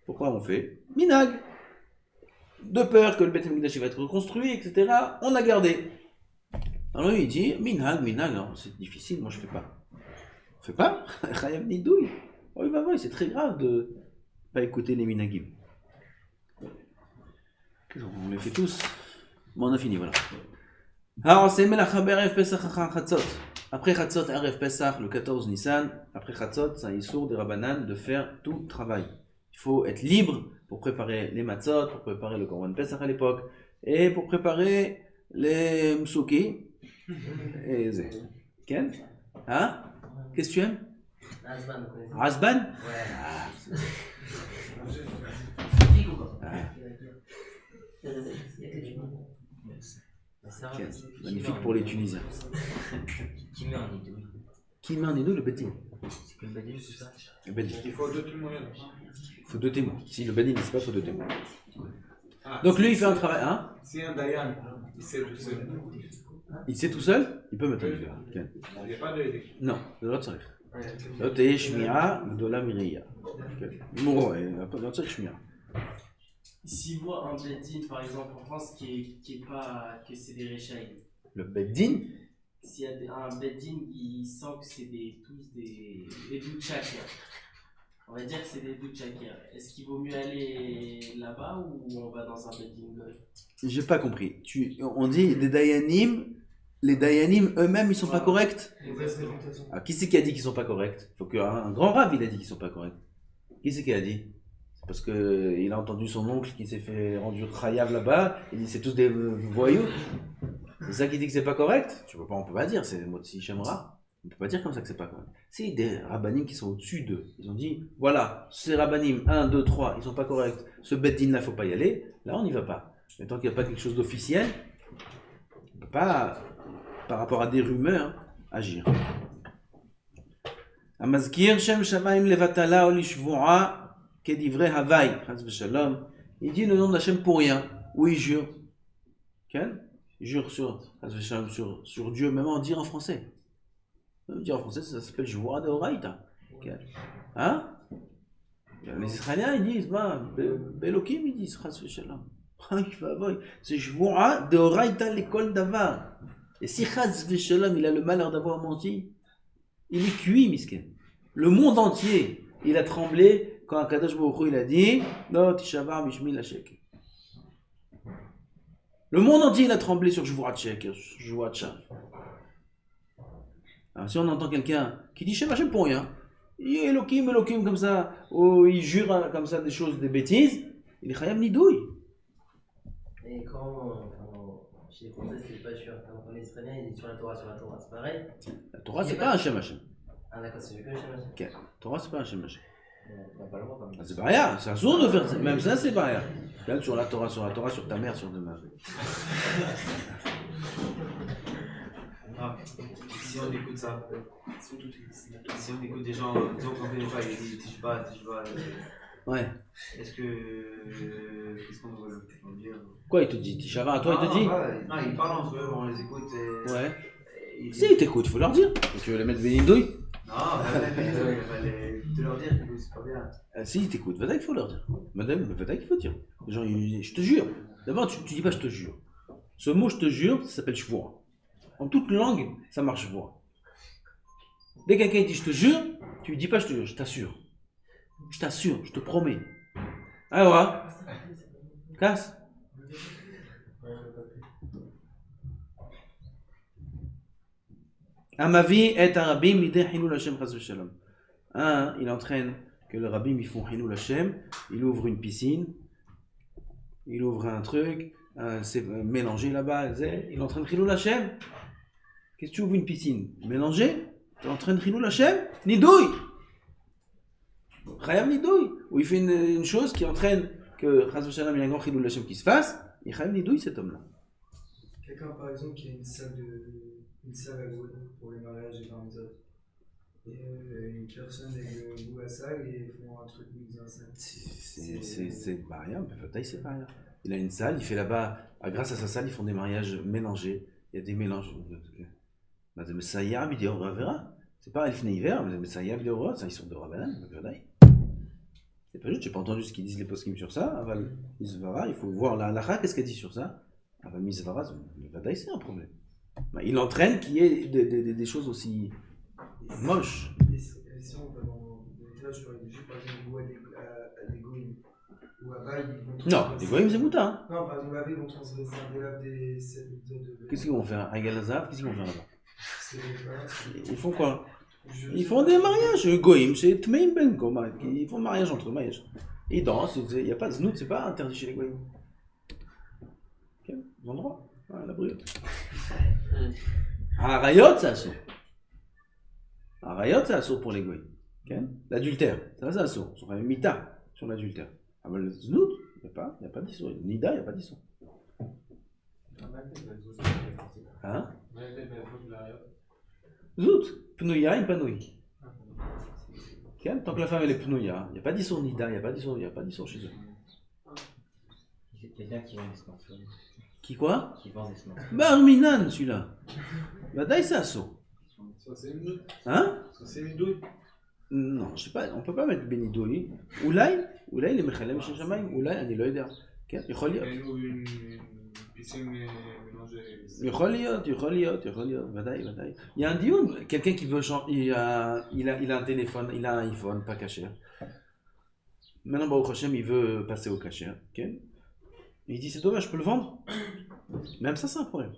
Pourquoi on fait? Minag. De peur que le Beth Amikdash va être reconstruit, etc. On a gardé. Alors lui il dit, minag, non, c'est difficile, moi je fais pas. Fais pas? Chayav nidouille. Oh bah oui, c'est très grave de pas écouter les minagim. On les fait tous. Bon, on a fini, voilà. Après Chatzot, Aref Pesach, le 14 Nissan, après Chatzot, c'est un issour des Rabbanan de faire tout travail. Il faut être libre pour préparer les matzot, pour préparer le Korban Pesach à l'époque, et pour préparer les msouki. Et zé. Ken? Hein? Qu'est-ce que tu aimes? Asban, vous connaissez? Asban? Ouais. C'est pique ou pas? Il y a que du monde. Ken. Magnifique pour les Tunisiens. Qui met un idole? Qui met un idole? Le Bedin. C'est que le badin, c'est ça? Le Bedin. Il faut 2 témoins. Il faut 2 témoins. Si le Bedin ne sait pas, il faut 2 témoins. Ah, Donc lui, il fait un travail. Hein? si un Dayan, il sait tout seul. Il sait tout seul? Il peut mettre un idole. Ken. Il n'y a pas de. Non, le lot sarif. Lot est shmira, gdola miriya. Moro, lot sarif shmira. S'il voit un Beddin, par exemple, en France, qui est pas, que c'est des Rechaïm, Le Bedin, s'il y a un Beddin, il sent que c'est tous des Doutchakers. On va dire que c'est des Doutchakers. Est-ce qu'il vaut mieux aller là-bas ou on va dans un Beddin Goy? j'ai pas compris. On dit des Dayanim, les Dayanim eux-mêmes ils sont pas corrects? Ah, qui c'est qui a dit qu'ils sont pas corrects? Faut qu'un grand rave il a dit qu'ils sont pas corrects. Qui c'est qui a dit? C'est parce que il a entendu son oncle qui s'est fait rendu chayav là-bas, il dit c'est tous des voyous. C'est ça qui dit que c'est pas correct? On peut pas dire, c'est le mot de Shemra. On peut pas dire comme ça que c'est pas correct. C'est des rabbanim qui sont au-dessus d'eux. Ils ont dit, voilà, ces rabbanim, 1, 2, 3, ils sont pas corrects. Ce beddin là, faut pas y aller. Là, on n'y va pas. Mais tant qu'il n'y a pas quelque chose d'officiel, on peut pas, par rapport à des rumeurs, agir. המזכיר שם שמיים לבטלה או לשבועה כדברי הוואי, חס ושלום, Il dit le nom d'Hachem pour rien, ou il jure. Quel? Il jure sur Dieu, même en dire en français. Dire en français, ça s'appelle Joua de Horaïta. Hein? Les Israéliens, ils disent, Belokim, ils disent, Chas v'shalom. C'est Joua de Horaïta l'école d'Avar. Et si Chaz Veshalom, il a le malheur d'avoir menti, il est cuit, miskin. Le monde entier, il a tremblé quand Akadosh Baruch Hu, il a dit non, Tishavar Mishmi Lashek. Le monde entier, il a tremblé sur Jvurat Sheker, sur Jvurat Shav. Alors, si on entend quelqu'un qui dit Shem Hashem pour rien, Elohim, Elohim comme ça, ou il jure comme ça des choses, des bêtises, il est Chayam Nidouille. Et quand chez les Français, c'est pas sûr. Quand on est israélien, il est sur la Torah, c'est pareil. La Torah, c'est pas un Shem Hashem. Ah d'accord, c'est que le Shem Hashem. Ok. La Torah, c'est pas un Shem Hashem. On n'a pas le droit comme ça. Ah, c'est pas rien, c'est absurde de faire ça. Même ça, c'est pas rien. Regarde sur la Torah, sur ta mère, sur demain. Ah, si on écoute ça, si on écoute des gens, disons qu'on fait pas, ils disent Tishba, Ouais. est-ce que. Qu'est-ce qu'on doit dire? Quoi, il te dit Tishava, à toi, il te dit Non, ils parlent entre eux, on les écoute. Ouais. Ils Si, ils t'écoutent, il faut leur dire. Et tu veux les mettre Bénidouille Non, de leur dire que c'est pas bien. Si, ils t'écoutent, Vadaï, il faut leur dire. Madame, Vadaï, il faut dire. Les gens, je te jure. D'abord, tu dis pas je te jure. Ce mot je te jure, ça s'appelle shvoa. En toute langue, ça marche shvoa. Dès que quelqu'un dit je te jure, tu lui dis pas je te jure, je t'assure. Je t'assure, je te promets. Alors, hein casse. Amavi est un rabbi mideh hilul Hashem chas v'shalom. Il entraîne que le rabbi ils font hilul Hashem, il ouvre une piscine, il ouvre un truc, c'est mélangé là-bas, il entraîne hilul Hashem. Qu'est-ce que tu ouvres une piscine? Mélangé? Tu entraînes hilul Hashem? Nidouille! Chayam Nidouille! Ou il fait une chose qui entraîne que chas v'shalom il y a un grand hilul Hashem qui se fasse, il Chayam Nidouille cet homme-là. Quelqu'un par exemple qui a une salle à goût pour les mariages et les autres. Et une personne avec le goût à salle et ils font un truc mixé dans la salle. C'est pas rien, mais c'est pas rien. Il a une salle, il fait là-bas, grâce à sa salle, ils font des mariages mélangés. Il y a des mélanges. Mais ça y est, on verra. C'est pas Elfne hiver, mais ça y est, ça ils sont de Rabbanan, c'est pas juste, j'ai pas entendu ce qu'ils disent les poskim sur ça. Aval Misvara, il faut voir la halakha, qu'est-ce qu'elle dit sur ça. Aval Misvara, c'est un problème. Il entraîne qu'il y ait des choses aussi moches. Et si on va dans des villages, par exemple, goût à des goïms, ou à Baï, ils vont. Non, les goïms, c'est mouta. Hein. Non, par exemple, là-bas, ils vont transgresser un délave des 7 de. Qu'est-ce qu'ils vont faire? Un Galazav, qu'est-ce qu'ils vont faire là-bas? Ils font quoi? Ils font des mariages. Goïm, c'est Tmeim Ben Goma. Ils font mariage entre eux, mariage. Ils dansent, il n'y a pas de znout, c'est pas interdit chez les goïms. Ok, ils ont le droit. Ah, la brûle. Arayot, c'est assaut. Arayot, c'est assaut pour les goïms. Okay? L'adultère, ça c'est assaut. Sur un mita, sur l'adultère. Ah, mais le znout, il n'y a pas d'issue. Nida, il n'y a pas d'issue. Hein? Zout, pnouya et panouï. Okay? Tant que la femme elle est pnouya, il n'y a pas d'issue nida, il n'y a pas d'issue chez eux. C'est quelqu'un qui vend des smartphones. Qui quoi? Qui vend des smartphones. Bah, Minan, celui-là. Bah, d'ailleurs, c'est assaut. Ça c'est une douille. Hein? Ça c'est une douille. Non, je sais pas, on peut pas mettre Benidoui. Oulai, les Mechalem chez Jamaï, Oulai, אני לא יודע. כן, יכול להיות. היינו une piscine mélangée. יכול להיות, ודאי. Il y a un dioun, quelqu'un qui veut changer, il a un téléphone, il a un iPhone, pas caché. Maintenant, Baruch Hashem, il veut passer au caché. Okay? Il dit, c'est dommage, je peux le vendre? Même ça, c'est un problème.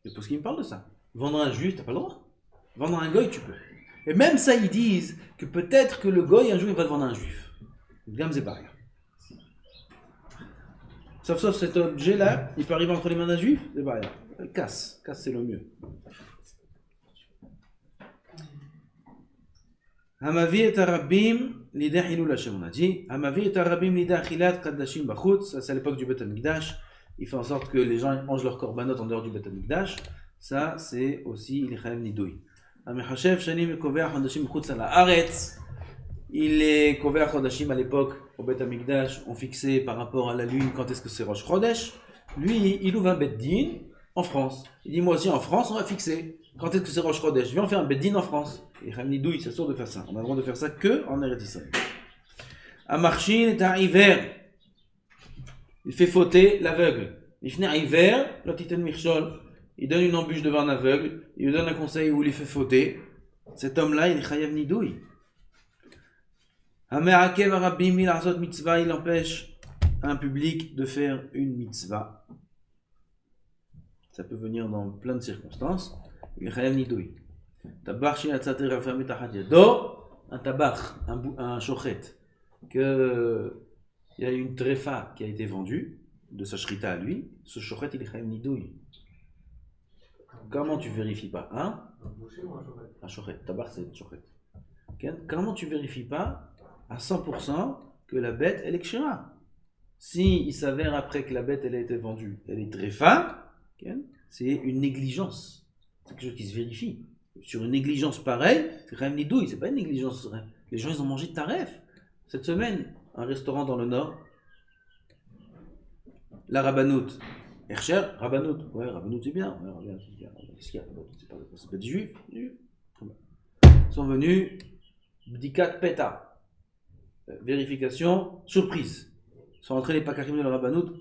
C'est pour ce qu'il me parle de ça. Vendre un juif, t'as pas le droit. Vendre un goy, tu peux. Et même ça, ils disent que peut-être que le goy, un jour, il va le vendre à un juif. Gam Zebaria. Sauf cet objet-là, il peut arriver entre les mains d'un juif, Zebaria. Casse, c'est le mieux. Hamavi et Arabim, l'idée Hilul Hashem, on a dit. Hamavi et Arabim, l'idée Achilat, Kaddashim, Bachutz, ça c'est à l'époque du Bet HaMikdash. Il fait en sorte que les gens mangent leur korbanot en dehors du Bet HaMikdash. Ça, c'est aussi l'Ichaem Nidoui. Amechashev, Shanim, Kovea, Chodashim, Bachutz, à la Haaretz. Il est Kovea, Chodashim à l'époque, au Bet HaMikdash, on fixait par rapport à la lune quand est-ce que c'est Rosh Chodesh. Lui, il ouvre un Bet Din en France. Il dit, moi aussi en France, on va fixer. Quand est-ce que c'est Rosh Chodesh? Viens, on fait un Bet Din en France. Et Hamnidouille, c'est sûr de faire ça. On a le droit de faire ça que en Eretz Israël. Amarchin est un hiver. Il fait fauter l'aveugle. Il fait un hiver, l'otiten mirchol. il donne une embûche devant un aveugle, il lui donne un conseil où il les fait fauter, cet homme-là, il est chayav nidouille. Hame'akev harabim mil'azot mitzvah, il empêche un public de faire une mitzvah. Ça peut venir dans plein de circonstances. Il est chayav nidouille. Tabar shi atzater rafam etachat yado, un tabar, un shochet, que il y a une tréfa qui a été vendue de sa shrita à lui, ce shochet il est chayav nidouille. Comment tu vérifies pas, hein? Un shochet, tabar c'est un shochet. Comment tu vérifies pas à 100% que la bête elle est kshira? Si il s'avère après que la bête elle a été vendue, elle est tréfa, c'est une négligence. C'est quelque chose qui se vérifie. Sur une négligence pareille, c'est quand même nidouille, c'est pas une négligence. Les gens ils ont mangé taref. Cette semaine, un restaurant dans le nord, la Rabbanout. Ercher, Rabbanout. Ouais, Rabbanout c'est bien. Ouais, c'est bien. Qu'est-ce qu'il y a? C'est pas des juifs. Ils sont venus, Bdikat Peta. Vérification, surprise. Ils sont rentrés les pakarim de la Rabbanout.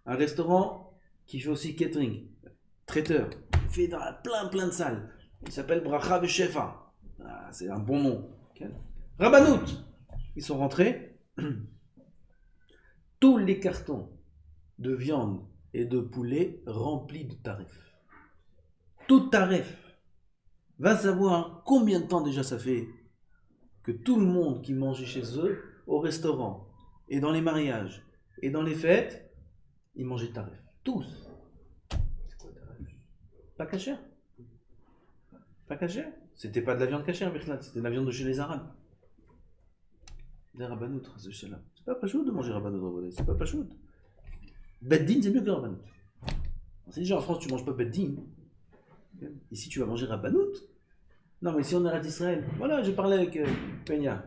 Un restaurant qui fait aussi catering. Traiteur. Il fait dans plein de salles. Il s'appelle Bracha Veshefa. Ah, c'est un bon nom. Okay. Rabbanout. Ils sont rentrés. Tous les cartons de viande et de poulet remplis de tarif. Tout tarif. Va savoir combien de temps déjà ça fait que tout le monde qui mangeait chez eux, au restaurant, et dans les mariages, et dans les fêtes, ils mangeaient tarif. Tous. Pas cachère. Pas cachère. C'était pas de la viande cachère, c'était de la viande de chez les Arabes. Des rabbanout, c'est pas pachout de manger rabbanout, c'est pas pachout. Beddin, c'est mieux que rabbanout. C'est déjà en France, tu manges pas beddin. Ici, tu vas manger rabbanout. Non, mais si on est à Israël, voilà, j'ai parlé avec Peña,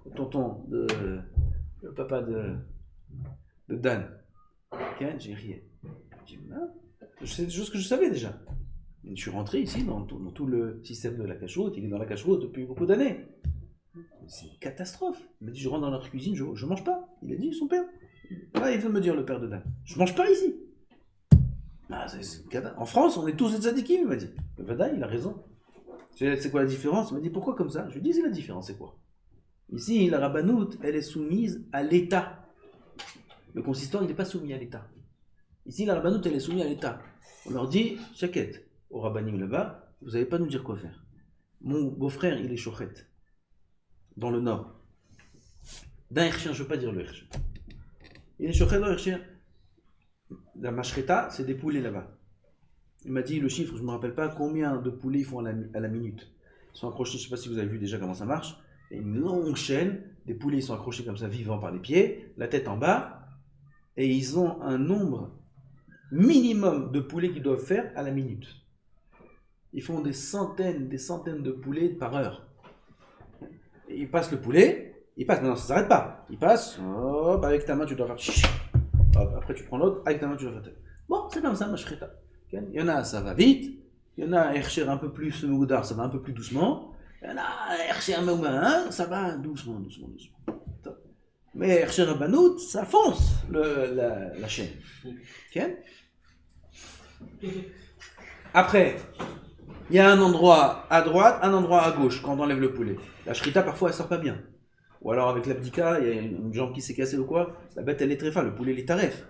le tonton, le papa de Dan. J'ai ri. J'ai dit, c'est des choses que je savais déjà. Et je suis rentré ici dans tout le système de la cacheroute. Il est dans la cacheroute depuis beaucoup d'années. C'est une catastrophe. Il m'a dit, je rentre dans leur cuisine, je mange pas. Il a dit, son père. Là, il veut me dire, le père de Dan. Je mange pas ici. En France, on est tous des tzadikim, il m'a dit. Le Vada, il a raison. C'est quoi la différence? Il m'a dit, pourquoi comme ça? Je lui ai dit, c'est la différence, c'est quoi? Ici, la rabbanout, elle est soumise à l'État. Le consistoire, il n'est pas soumis à l'État. Ici, la rabbanout, elle est soumise à l'État. On leur dit, chaquette, au rabbanim là-bas, vous n'allez pas nous dire quoi faire. Mon beau-frère, il est shochet, dans le nord. D'un Herchien, je ne veux pas dire le Herchien. Il est shochet dans Herchien. La mashreta, c'est des poulets là-bas. Il m'a dit le chiffre, je ne me rappelle pas combien de poulets ils font à la minute. Ils sont accrochés, je ne sais pas si vous avez vu déjà comment ça marche. Il y a une longue chaîne, des poulets sont accrochés comme ça, vivants par les pieds, la tête en bas, et ils ont un nombre minimum de poulets qu'ils doivent faire à la minute. Ils font des centaines de poulets par heure. Et ils passent le poulet, ils passent, non, ça ne s'arrête pas. Ils passent, hop, avec ta main tu dois faire, hop, après tu prends l'autre, avec ta main tu dois faire. Bon, c'est comme ça, ma shrita. Il y en a, ça va vite. Il y en a, Hercher un peu plus Moudar, ça va un peu plus doucement. Il y en a, Hercher Moudar, ça va doucement. Mais Hercher Rabbanout, ça fonce la chaîne. Okay? Après, il y a un endroit à droite, un endroit à gauche quand on enlève le poulet. La shrita, parfois, elle sort pas bien. Ou alors avec l'abdika, il y a une jambe qui s'est cassée ou quoi, la bête, elle est très fin, le poulet, il est taref.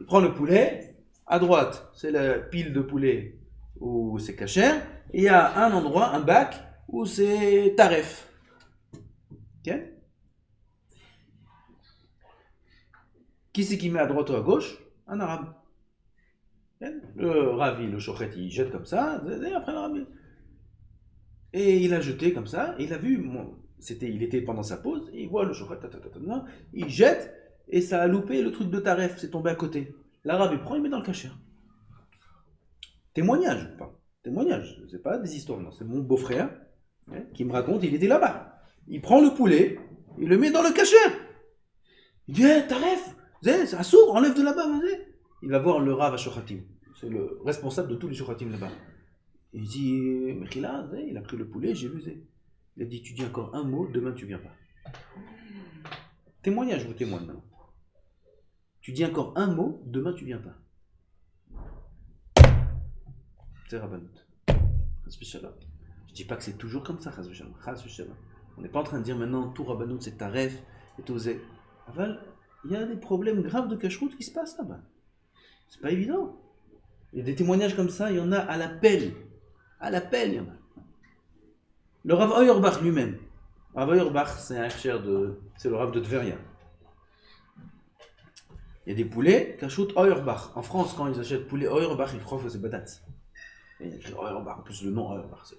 Il prend le poulet. À droite, c'est la pile de poulet où c'est cachère. Et il y a un endroit, un bac, où c'est taref. Ok? Qui c'est qui met à droite ou à gauche? Un arabe. Okay? Le ravi, le shochet, il jette comme ça, et après le ravi. Et il a jeté comme ça, et il a vu, il était pendant sa pause, et il voit le shochet, il jette, et ça a loupé le truc de taref, c'est tombé à côté. L'arabe, il prend, il met dans le cachère. Témoignage, pas. Témoignage, c'est pas des histoires, non. C'est mon beau-frère qui me raconte, il était là-bas. Il prend le poulet, il le met dans le cachère. Il dit, taref, c'est un sourd, enlève de là-bas, vas-y. Il va voir le Rav à Shochatim. C'est le responsable de tous les Shochatim là-bas. Il dit, Mechila, il a pris le poulet, j'ai vu. Il a dit, tu dis encore un mot, demain tu viens pas. Témoignage, je vous témoigne maintenant. Tu dis encore un mot, demain tu viens pas. c'est Rabbanut. Chas v'shalom. Je dis pas que c'est toujours comme ça, chas v'shalom. Chas v'shalom. On n'est pas en train de dire maintenant tout Rabbanut c'est taref et tout zé. Aval, il y a des problèmes graves de cacheroute qui se passent là-bas. C'est pas évident. Il y a des témoignages comme ça, il y en a à l'appel. À l'appel, il y en a. Le Rav Auerbach lui-même. Rav Auerbach, c'est un cher de. C'est le Rav de Tveria. Il y a des poulets, cachoute Auerbach. En France, quand ils achètent poulet Auerbach, ils croient que c'est patate. Et il y a écrit Auerbach, en plus le nom Auerbach.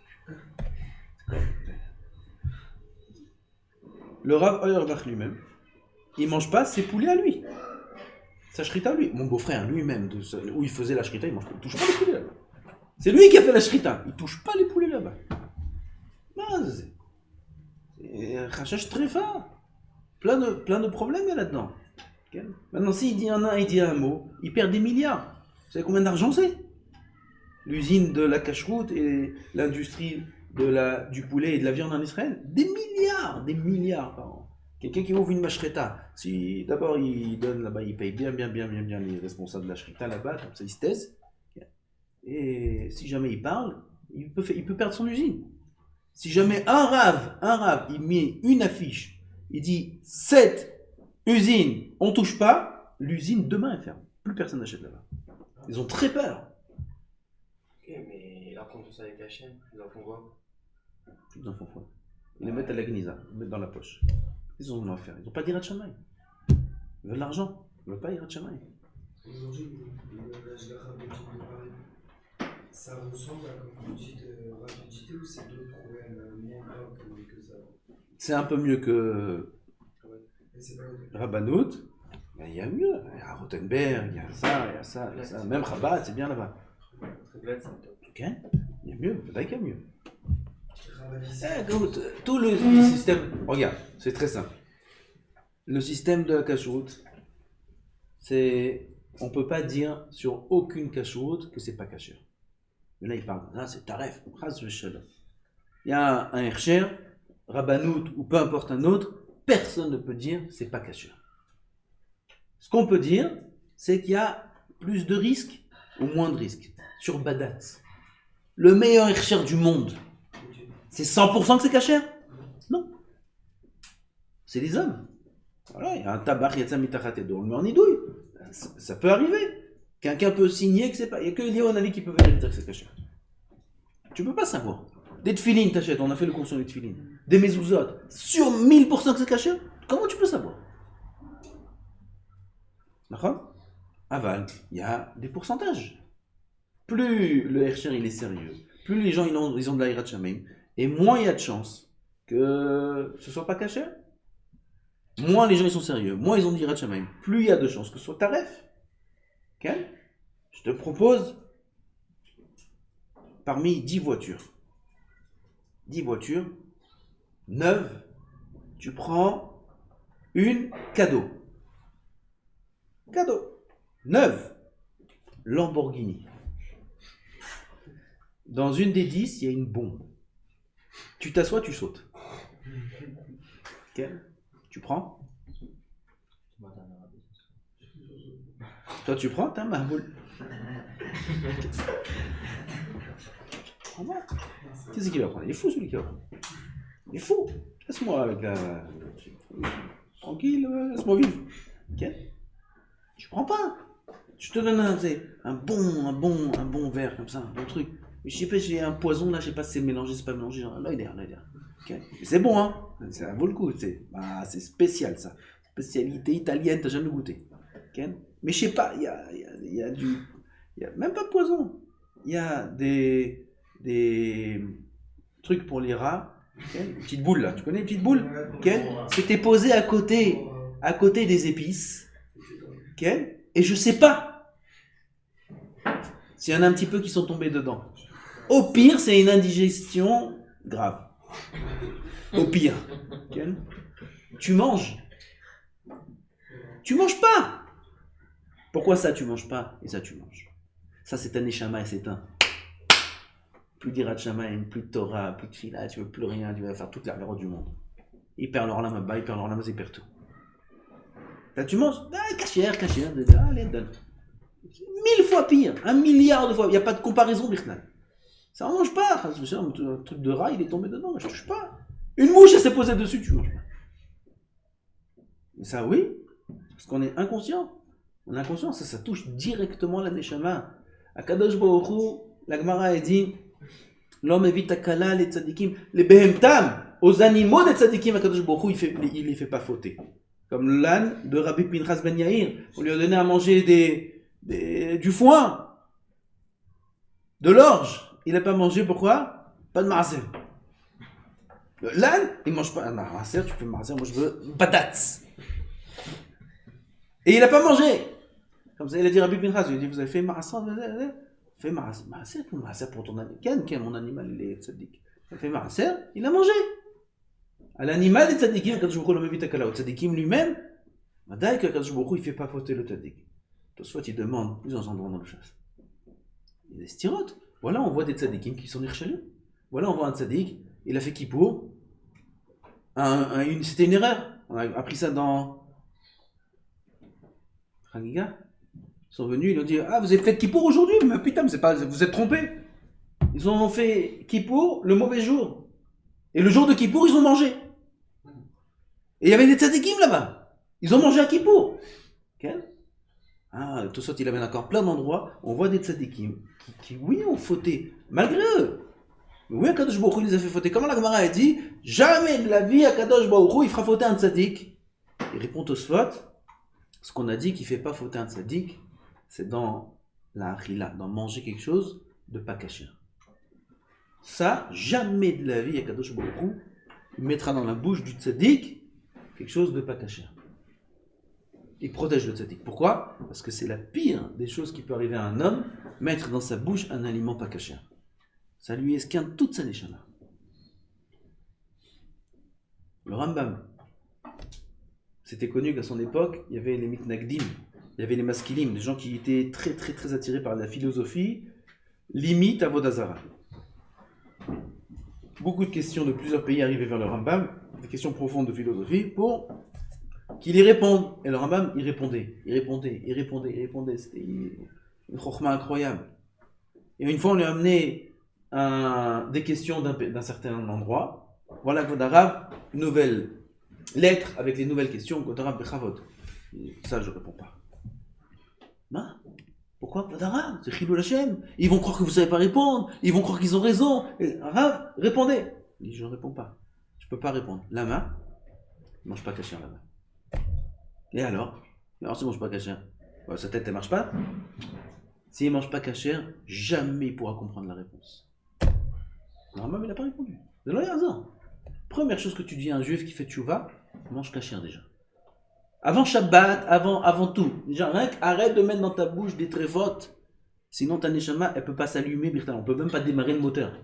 Le Rav Auerbach lui-même, il mange pas ses poulets à lui. Sa shrita, lui. Mon beau-frère, lui-même, où il faisait la shrita, il mange pas. Il touche pas les poulets là-bas. C'est lui qui a fait la shrita. Il touche pas les poulets là-bas. C'est un chachash très fort. Plein de problèmes il y a là-dedans. Okay. Maintenant, s'il dit il dit un mot, il perd des milliards. Vous savez combien d'argent c'est? L'usine de la cacheroute et l'industrie du poulet et de la viande en Israël, des milliards par an. Quelqu'un qui ouvre une mashreta, si d'abord il donne là-bas, il paye bien les responsables de la shrita là-bas, comme ça il se taise. Et si jamais il parle, il peut perdre son usine. Si jamais un rave, il met une affiche, il dit cette usine, on touche pas, l'usine demain est ferme. Plus personne n'achète là-bas. Ils ont très peur. Ok, mais ils apprennent tout ça avec Hachem, ils en font quoi? Ils en font quoi? Ils les mettent à la gnisa, ils les mettent dans la poche. Ils ont rien à faire. Ils n'ont pas d'Irat Shamayim. Ils veulent l'argent. Ils ne veulent pas Irat Shamayim. Aujourd'hui, la Shgacha de Paris, ça ressemble à, comme vous dites, rapidité ou c'est d'autres problèmes moins graves que ça? C'est un peu mieux que Rabbanut. Mais il y a mieux. Il y a Rothenberg, il y a ça. Même Rabat, c'est bien là-bas. Ok? Il y a mieux. Peut-être qu'il y a mieux. Tout le système, regarde, c'est très simple. Le système de la cacheroute, c'est, on peut pas dire sur aucune cacheroute que c'est pas caché. Mais là, il parle, c'est taref, chas v'shalom. Il y a un hercher, Rabbanut ou peu importe un autre, personne ne peut dire c'est pas caché. Ce qu'on peut dire, c'est qu'il y a plus de risques ou moins de risques. Sur Badat, le meilleur hercher du monde, c'est 100% que c'est cachère? Non. C'est les hommes. Voilà, il y a un tabac, il y a ça mitachatedo, on le met en idouille. Ça peut arriver. Quelqu'un peut signer que c'est pas. Il n'y a que Eliyahu Hanavi qui peut venir dire que c'est cachère. Tu peux pas savoir. Des tefilines t'achètes, on a fait le cours sur les tefilines. Des mezuzot, sur 1000% que c'est cachère? Comment tu peux savoir? D'accord? Aval, il y a des pourcentages. Plus le hercher il est sérieux, plus les gens ils ont de la hirat shamayim, et moins il y a de chances que ce soit pas caché. Moins les gens ils sont sérieux, moins ils ont d'hirat shamayim, plus il y a de chances que ce soit taref. Ok? Je te propose parmi 10 voitures, 9, tu prends une cadeau. 9, Lamborghini. Dans une des 10, il y a une bombe. Tu t'assois, tu sautes. Ok? Tu prends? Toi, tu prends, t'as ma boule. Qu'est-ce qu'il va prendre? Il est fou celui qui va prendre. Il est fou. Laisse-moi avec la. Tranquille, laisse-moi vivre. Ok? Tu prends pas. Je te donne un bon verre comme ça, un bon truc. Mais je sais pas, j'ai un poison là, je sais pas si c'est mélangé, c'est pas mélangé. Là, il est. Okay. C'est bon, hein? Ça vaut le coup. C'est spécial ça. Spécialité italienne, t'as jamais goûté. Okay. Mais je sais pas, il y a du. Il y a même pas de poison. Il y a des trucs pour les rats. Okay. Une petite boule là, tu connais les petites boules? Okay. C'était posé à côté des épices. Okay. Et je sais pas s'il y en a un petit peu qui sont tombés dedans. Au pire, c'est une indigestion grave. Au pire. Okay. Tu manges. Tu manges pas. Pourquoi ça tu manges pas et ça tu manges? Ça c'est un neshama et c'est un. Plus d'Irat Shamayim, plus de Torah, plus de Fila, tu veux plus rien, tu vas faire toute la valeur du monde. Il perd leur lame là-bas, il perd leur lame, il perd tout. Là tu manges, cachère, allez, donne. 1000 fois pire, 1 milliard de fois, il n'y a pas de comparaison, Birknal. Ça en mange pas. Un truc de rat, il est tombé dedans, je touche pas. Une mouche, elle s'est posée dessus, tu manges pas. Et ça, oui, parce qu'on est inconscient. On est inconscient, ça touche directement la neshama. À Kadosh Baruch Hu, la Gemara a dit, l'homme évite akala les tzadikim, les behemtam, aux animaux des tzadikim, à Kadosh Baruch Hu, il les fait pas fauter. Comme l'âne de Rabbi Pinchas ben Yair, on lui a donné à manger du foin, de l'orge. Il n'a pas mangé, pourquoi? Pas de maaser. L'âne, il mange pas un maaser, tu peux maaser, moi je veux badatz. Et il n'a pas mangé. Comme ça, il a dit Rabbi Pinchas, il a dit, vous avez fait maaser, fait maaser pour ton animal. Quel mon animal, il est tzaddik. Il a fait maaser, il a mangé. À l'animal des tzaddikim, quand je vous le mets au tzaddikim lui-même, Madaï que Kadosh Baruch Hu, il ne fait pas fauter le tzaddik. Soit il demande plusieurs endroits dans le chasse. Il y a des styrotes. Voilà, on voit des tzaddikim qui sont nirchalim. Voilà, on voit un tzaddik, il a fait kippour. C'était une erreur. On a appris ça dans Chagiga. Ils sont venus, ils ont dit, ah, vous avez fait kippour aujourd'hui? Mais putain, vous êtes trompés. Ils ont fait kippour le mauvais jour. Et le jour de kippour, ils ont mangé. Et il y avait des tzadikim là-bas. Ils ont mangé à kippour. Quel? Ah, tout ça, il avait encore plein d'endroits. On voit des tzadikim qui, oui, ont fauté, malgré eux. Mais oui, Akadosh Baruch Hu les a fait fauter. Comment la Gemara a dit, jamais de la vie, Akadosh Baruch Hu, il fera fauter un tzadik. Il répond au Sfot, ce qu'on a dit qui ne fait pas fauter un tzadik, c'est dans la achila, dans manger quelque chose de pas caché. Ça, jamais de la vie, Akadosh Baruch Hu, il mettra dans la bouche du tzaddik quelque chose de pas caché. Il protège le tzaddik. Pourquoi? Parce que c'est la pire des choses qui peut arriver à un homme, mettre dans sa bouche un aliment pas caché. Ça lui esquinte toute sa neshama. Le Rambam, c'était connu qu'à son époque, il y avait les mitnagdim, il y avait les maskilim, des gens qui étaient très très très attirés par la philosophie, limite à Vodazara. Beaucoup de questions de plusieurs pays arrivaient vers le Rambam, des questions profondes de philosophie, pour qu'il y réponde. Et le Rambam, il répondait. C'était une chokhma incroyable. Et une fois, on lui a amené des questions d'un certain endroit. Voilà, Kodarav, une nouvelle lettre avec les nouvelles questions, Kodarav Bechavot. Ça, je ne réponds pas. Ben, pourquoi Kodarav? C'est Chilul Hashem. Ils vont croire que vous ne savez pas répondre. Ils vont croire qu'ils ont raison. Et Rav, répondez. Il dit, je ne réponds pas. Je ne peux pas répondre. La main, il ne mange pas caché la main. Et alors s'il ne mange pas caché, sa tête, elle ne marche pas. S'il ne mange pas caché, jamais il pourra comprendre la réponse. Normalement, il n'a pas répondu. De là, il y a raison. Première chose que tu dis à un juif qui fait tchouva, mange caché déjà. Avant Shabbat, avant tout. Déjà, arrête de mettre dans ta bouche des tréfotes. Sinon, ta neshama, elle ne peut pas s'allumer. On ne peut même pas démarrer le moteur.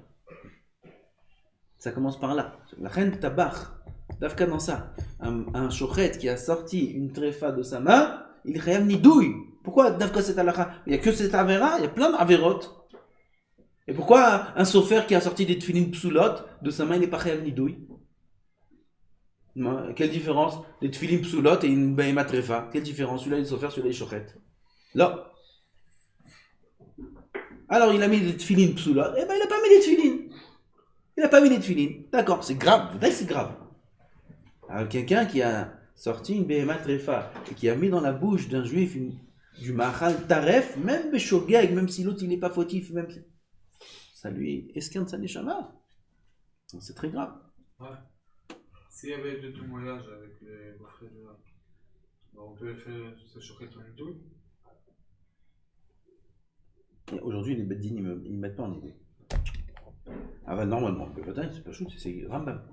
Ça commence par là. La reine tabach. Dafka dans ça. Un shochet qui a sorti une tréfa de sa main, il khayam nidouille. Pourquoi Dafka cette halakha? Il n'y a que cette avéra, il y a plein d'avérotes. Et pourquoi un sofer qui a sorti des tefilin psoulot de sa main, il n'est pas khayam nidouille? Quelle différence? Les tefilin psoulot et une behema tréfa. Quelle différence? Celui-là il est sofer, celui-là il est shochet. Là. Alors il a mis des tefilin psoulot, et ben il n'a pas mis les tefilin. Il n'a pas mis les tefilin. D'accord, c'est grave. C'est grave. Alors, quelqu'un qui a sorti une behema tréfa et qui a mis dans la bouche d'un juif du mahal taref, même beshogeg, même si l'autre il n'est pas fautif, même ça lui esquinte sa neshama. C'est très grave. Ouais. S'il y avait deux témoignages avec les frères de là, on peut faire ce choquer ton tout. Aujourd'hui, les beddines, ils ne mettent pas en idée. Ah bah normalement, peut-être, c'est pas chou, c'est Rambam.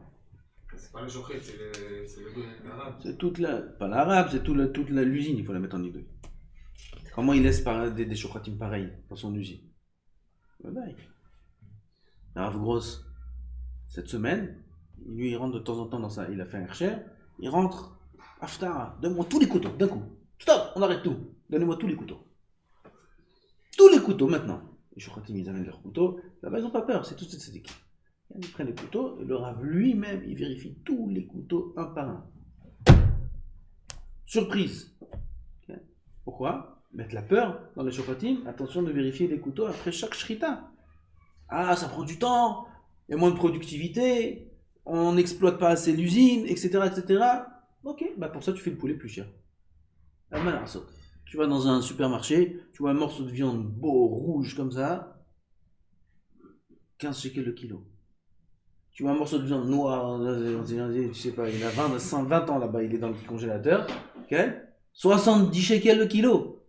C'est pas le choquet, c'est le goût de l'arabe. C'est toute la, pas l'arabe, c'est toute l'usine, il faut la mettre en idée. Comment il laisse des chocolatines pareilles dans son usine? Voilà. Rav Gross, cette semaine, lui il rentre de temps en temps dans ça, il a fait un hercher, il rentre, Aftara, donne-moi tous les couteaux, d'un coup. Stop, on arrête tout, donnez-moi tous les couteaux. Tous les couteaux maintenant. Les chocolatines, ils amènent leurs couteaux, là-bas ils n'ont pas peur, c'est toute cette équipe. Ils prennent les couteaux, et le Rav lui-même, il vérifie tous les couteaux un par un. Surprise. Okay. Pourquoi? Mettre la peur dans les chocolatines, attention de vérifier les couteaux après chaque shrita. Ah, ça prend du temps, il y a moins de productivité, on n'exploite pas assez l'usine, etc., etc. Ok, bah pour ça tu fais le poulet plus cher. Ah, malin, ça. Tu vas dans un supermarché, tu vois un morceau de viande beau, rouge comme ça, 15 shekels le kilo. Tu vois un morceau de viande noire, je sais pas, il a 20 ans là-bas, il est dans le congélateur, ok, 70 shekels le kilo.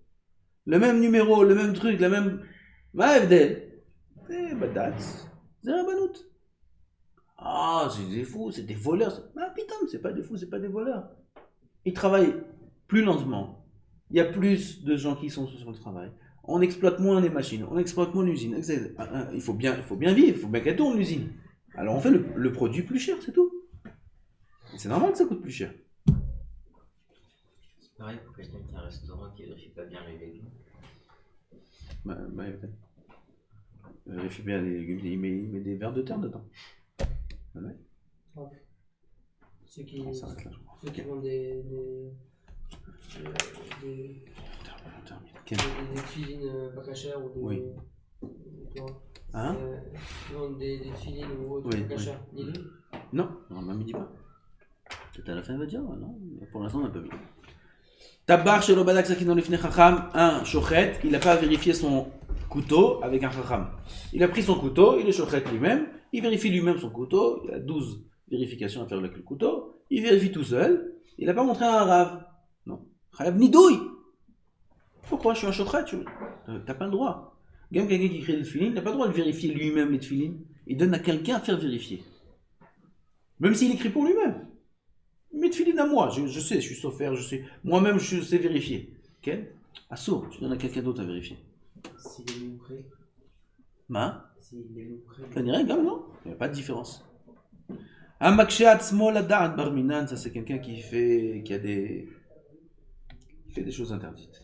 Le même numéro, le même truc, la même... מה ההבדל? זה בד"ץ, זה רבנות. Ah, c'est des fous, c'est des voleurs. Ah putain, c'est pas des fous, c'est pas des voleurs. Ils travaillent plus lentement. Il y a plus de gens qui sont sur le travail. On exploite moins les machines, on exploite moins l'usine. Il faut bien vivre, il faut bien qu'elle tourne l'usine. Alors on fait le produit plus cher, c'est tout. Et c'est normal que ça coûte plus cher. C'est pareil pour quelqu'un qui a un restaurant qui ne vérifie pas bien les légumes. Vérifie bien les légumes, il met des vers de terre dedans. Ouais. Ceux qui, On s'arrête là, je crois. ceux qui vendent des filines pas cachères ou des. Oui. Tu vois, Hein? qui vendent des filines ou autres Oui, pas cachères. oui. Dis-le. Non, on ne dit pas. Peut-être à la fin, il va dire, non, pour l'instant, on n'a pas vu. Tabar chez l'Obadak Sakinon Lifne Chacham, un shochet, il n'a pas vérifié son couteau avec un chacham. Il a pris son couteau, il est shochet lui-même, il vérifie lui-même son couteau, il a 12 vérifications à faire avec le couteau, il vérifie tout seul, il n'a pas montré à un rave. Non. Chayav Nidouille. Pourquoi? Je suis un shochet, tu n'as pas le droit. Même quelqu'un qui crée des tefilines, il n'a pas le droit de vérifier lui-même les tefilines. Il donne à quelqu'un à faire vérifier. Même s'il écrit pour lui-même. Mes tefilines à moi, je sais, je suis sophère, je sais. Moi-même, je sais vérifier. Ok? Assour, tu donnes à quelqu'un d'autre à vérifier. S'il est loupré. Ma? S'il est loupré. Ça dirait, comme non? Il n'y a pas de différence. Amakshat smol adad barminan, ça c'est quelqu'un qui fait des choses interdites.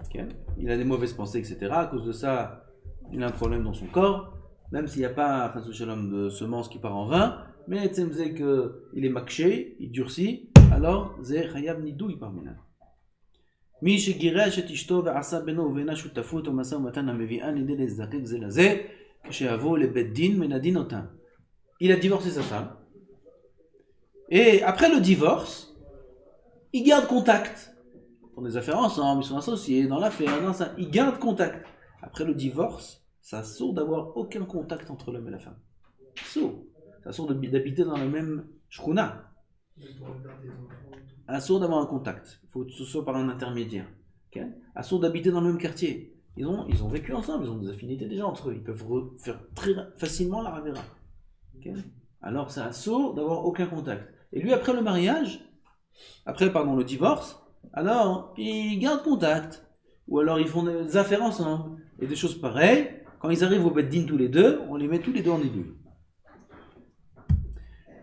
Okay. Il a des mauvaises pensées, etc. À cause de ça, il a un problème dans son corps. Même s'il n'y a pas de semence qui part en vin, mais tu sais qu'il est makché, il durcit, alors c'est chayab nidouille barminan. מי שגירש את אשתו ועשה בינו ובינה שותפות ומשא ומתן המביאה לידי להזדקק זה לזה כשיבואו לבית דין מנדין אותם. Il a divorcé sa femme et après le divorce il garde contact pour des affaires ensemble, ils sont associés dans l'affaire, dans ça, ils gardent contact. Après le divorce, ça sort d'avoir aucun contact entre l'homme et la femme. Ça sort d'habiter dans la même shkuna. Assourd d'avoir un contact, il faut que ce soit par un intermédiaire. Okay? Assourd d'habiter dans le même quartier. Ils ont vécu ensemble, ils ont des affinités déjà entre eux, ils peuvent faire très facilement la ravera. Okay? Alors c'est assourd d'avoir aucun contact. Et lui après le mariage, le divorce, alors ils gardent contact. Ou alors ils font des affaires ensemble. Et des choses pareilles, quand ils arrivent au Beth Din tous les deux, on les met tous les deux en nidouille.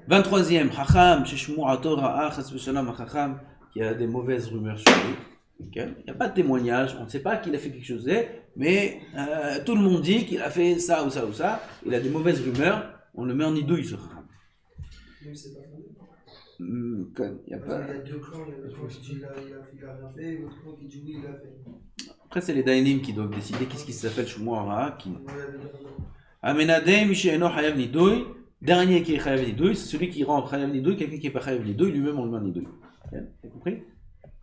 23e, Chacham, Sheshmu'ato Ra'a, Chas v'Shalom, Chacham, qui a des mauvaises rumeurs sur lui. Okay. Il n'y a pas de témoignage, on ne sait pas qu'il a fait quelque chose, mais tout le monde dit qu'il a fait ça ou ça ou ça. Il a des mauvaises rumeurs, on le met en nidouille sur Chacham. Même c'est pas fondé. Il y a deux clans, il y a le clan qui dit il a rien fait, et l'autre clan qui dit oui, il a fait. Après, c'est les Dayanim qui doivent décider qu'est-ce qui s'appelle Shumu'ara. Voilà, Amenadeh, Mishéno, Chayav Nidouille. Dernier qui est Chayav Nidouille, c'est celui qui rend Chayav Nidouille, quelqu'un qui n'est pas Chayav Nidouille, lui-même on le met en Nidouille. Vous avez compris?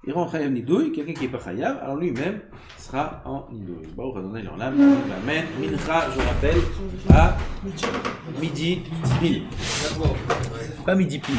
Il rend Chayav Nidouille, quelqu'un qui n'est pas Chayav, alors lui-même sera en Nidouille. Bon, on va donner leur lame, amen. Mincha, je rappelle, à midi pile. Pas midi pile.